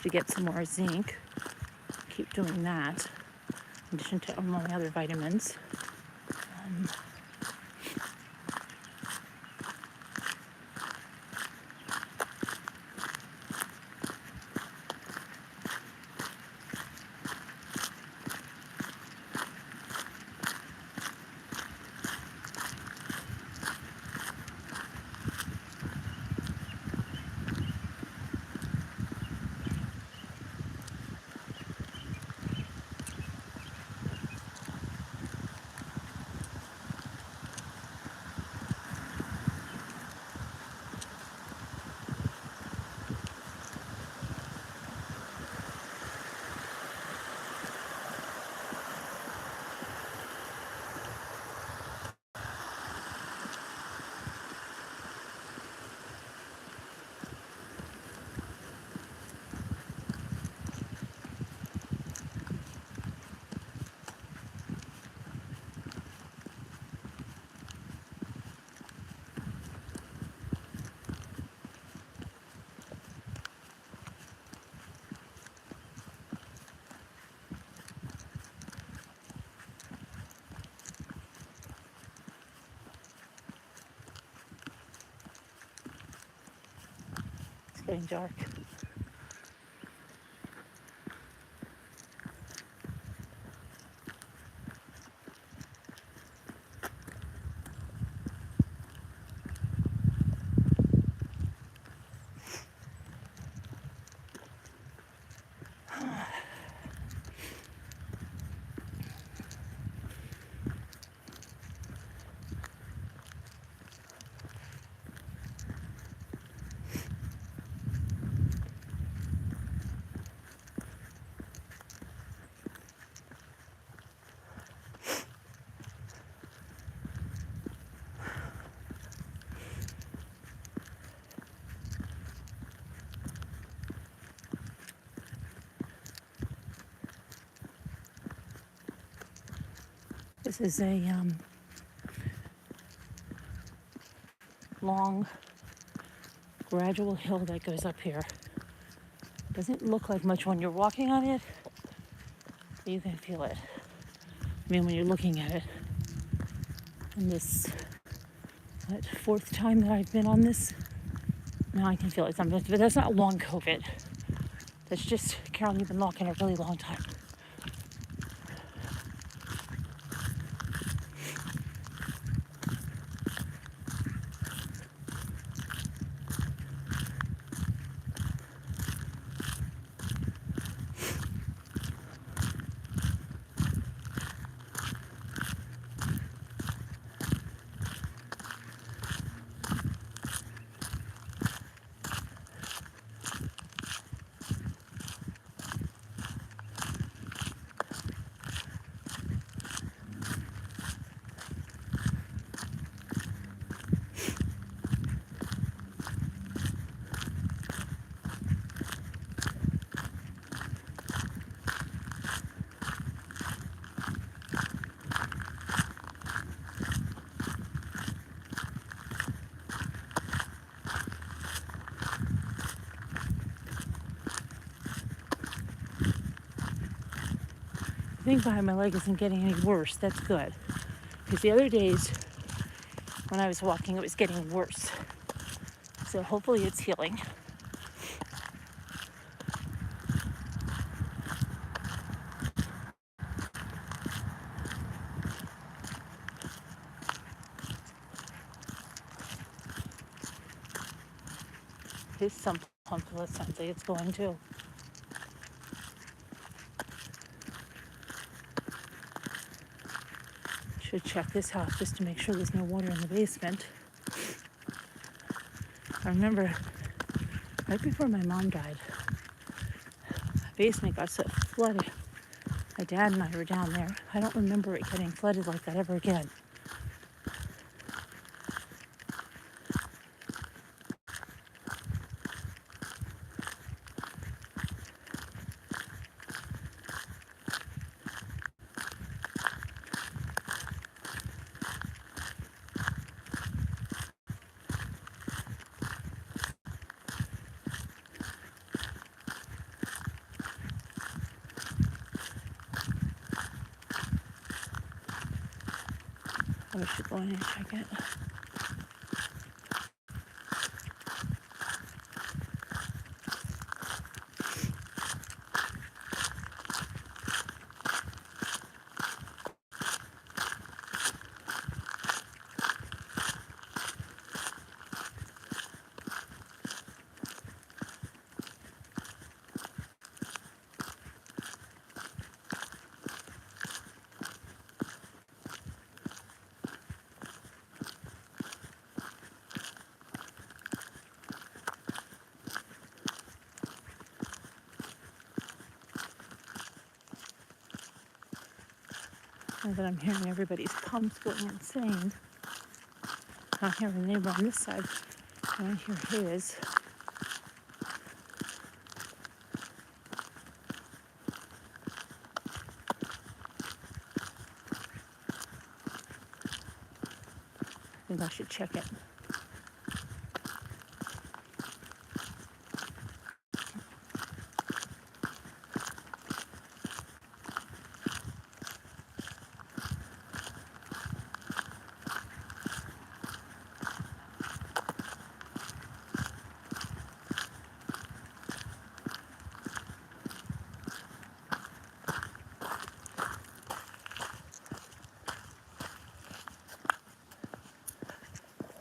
to get some more zinc. Keep doing that, in addition to all my other vitamins. It's getting dark. This is a long, gradual hill that goes up here. Doesn't look like much when you're walking on it, but you can feel it. I mean, when you're looking at it. And this, fourth time that I've been on this, now I can feel it sometimes, but that's not long COVID. That's just Carol, you've been walking a really long time. The thing behind my leg isn't getting any worse. That's good. Because the other days when I was walking, it was getting worse. So hopefully it's healing. Here's some pumpkin something it's going to. Should check this house just to make sure there's no water in the basement. I remember right before my mom died, the basement got so flooded. My dad and I were down there. I don't remember it getting flooded like that ever again. I should go in and check it. Now that I'm hearing everybody's pumps going insane. I don't hear a neighbor on this side. I don't hear his. I think I should check it.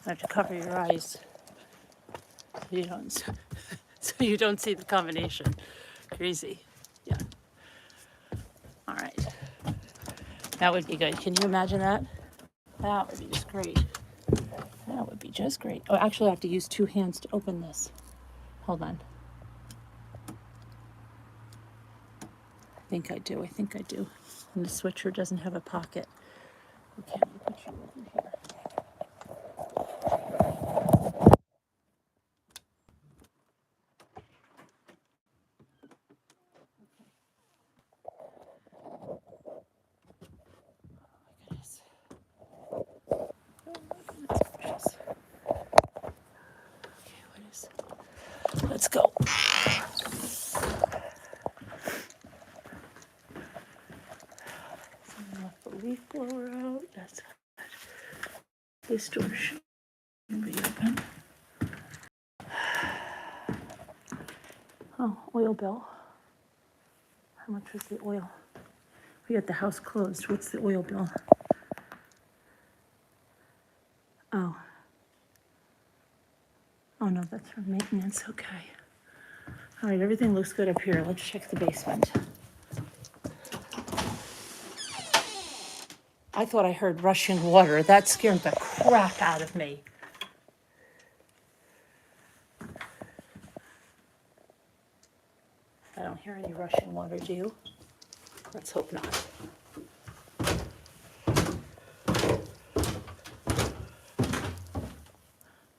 I have to cover your eyes so you don't so you don't see the combination. Crazy. Yeah. All right. That would be good. Can you imagine that? That would be just great. That would be just great. Oh, actually, I have to use 2 hands to open this. Hold on. I think I do. And the switcher doesn't have a pocket. Okay, I'm gonna put you over here. Goodness. Oh my goodness gracious. Okay, what is? Let's go. Someone left the leaf blower out. That's good. This door should be open. Oh, oil bill. How much was the oil? We got the house closed. What's the oil bill? Oh. Oh no, that's for maintenance. Okay. All right, everything looks good up here. Let's check the basement. I thought I heard rushing water. That scared the crap out of me. I don't hear any rushing water, do you? Let's hope not.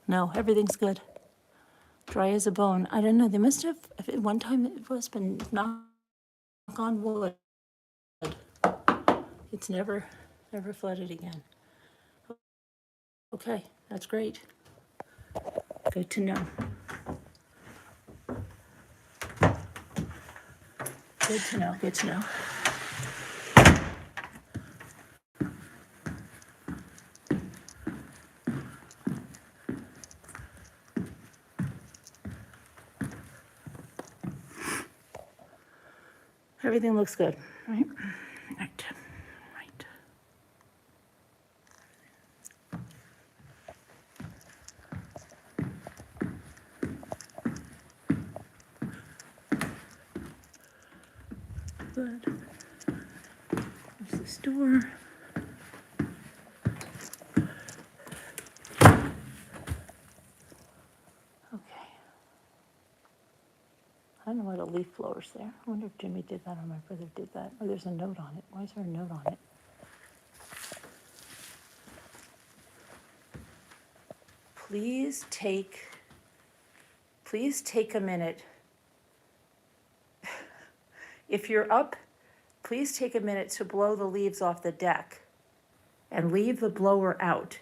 No, everything's good. Dry as a bone. I don't know. They must have, at one time it was been knock on wood. It's never flooded again. Okay, that's great. Good to know. Good to know, good to know. Everything looks good, right? Right, right. Good. There's this door. Okay. I don't know why the leaf blower's there. I wonder if Jimmy did that or my brother did that. Oh, there's a note on it. Why is there a note on it? Please take a minute. If you're up, please take a minute to blow the leaves off the deck and leave the blower out.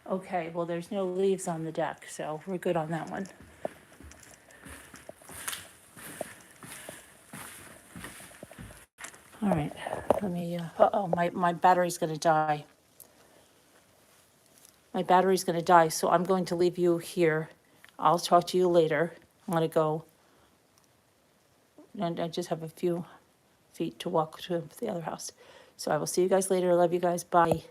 Okay, well, there's no leaves on the deck, so we're good on that one. All right, let me, my battery's gonna die. my battery's gonna die, so I'm going to leave you here. I'll talk to you later. I'm gonna go. And I just have a few feet to walk to the other house. So I will see you guys later. Love you guys. Bye.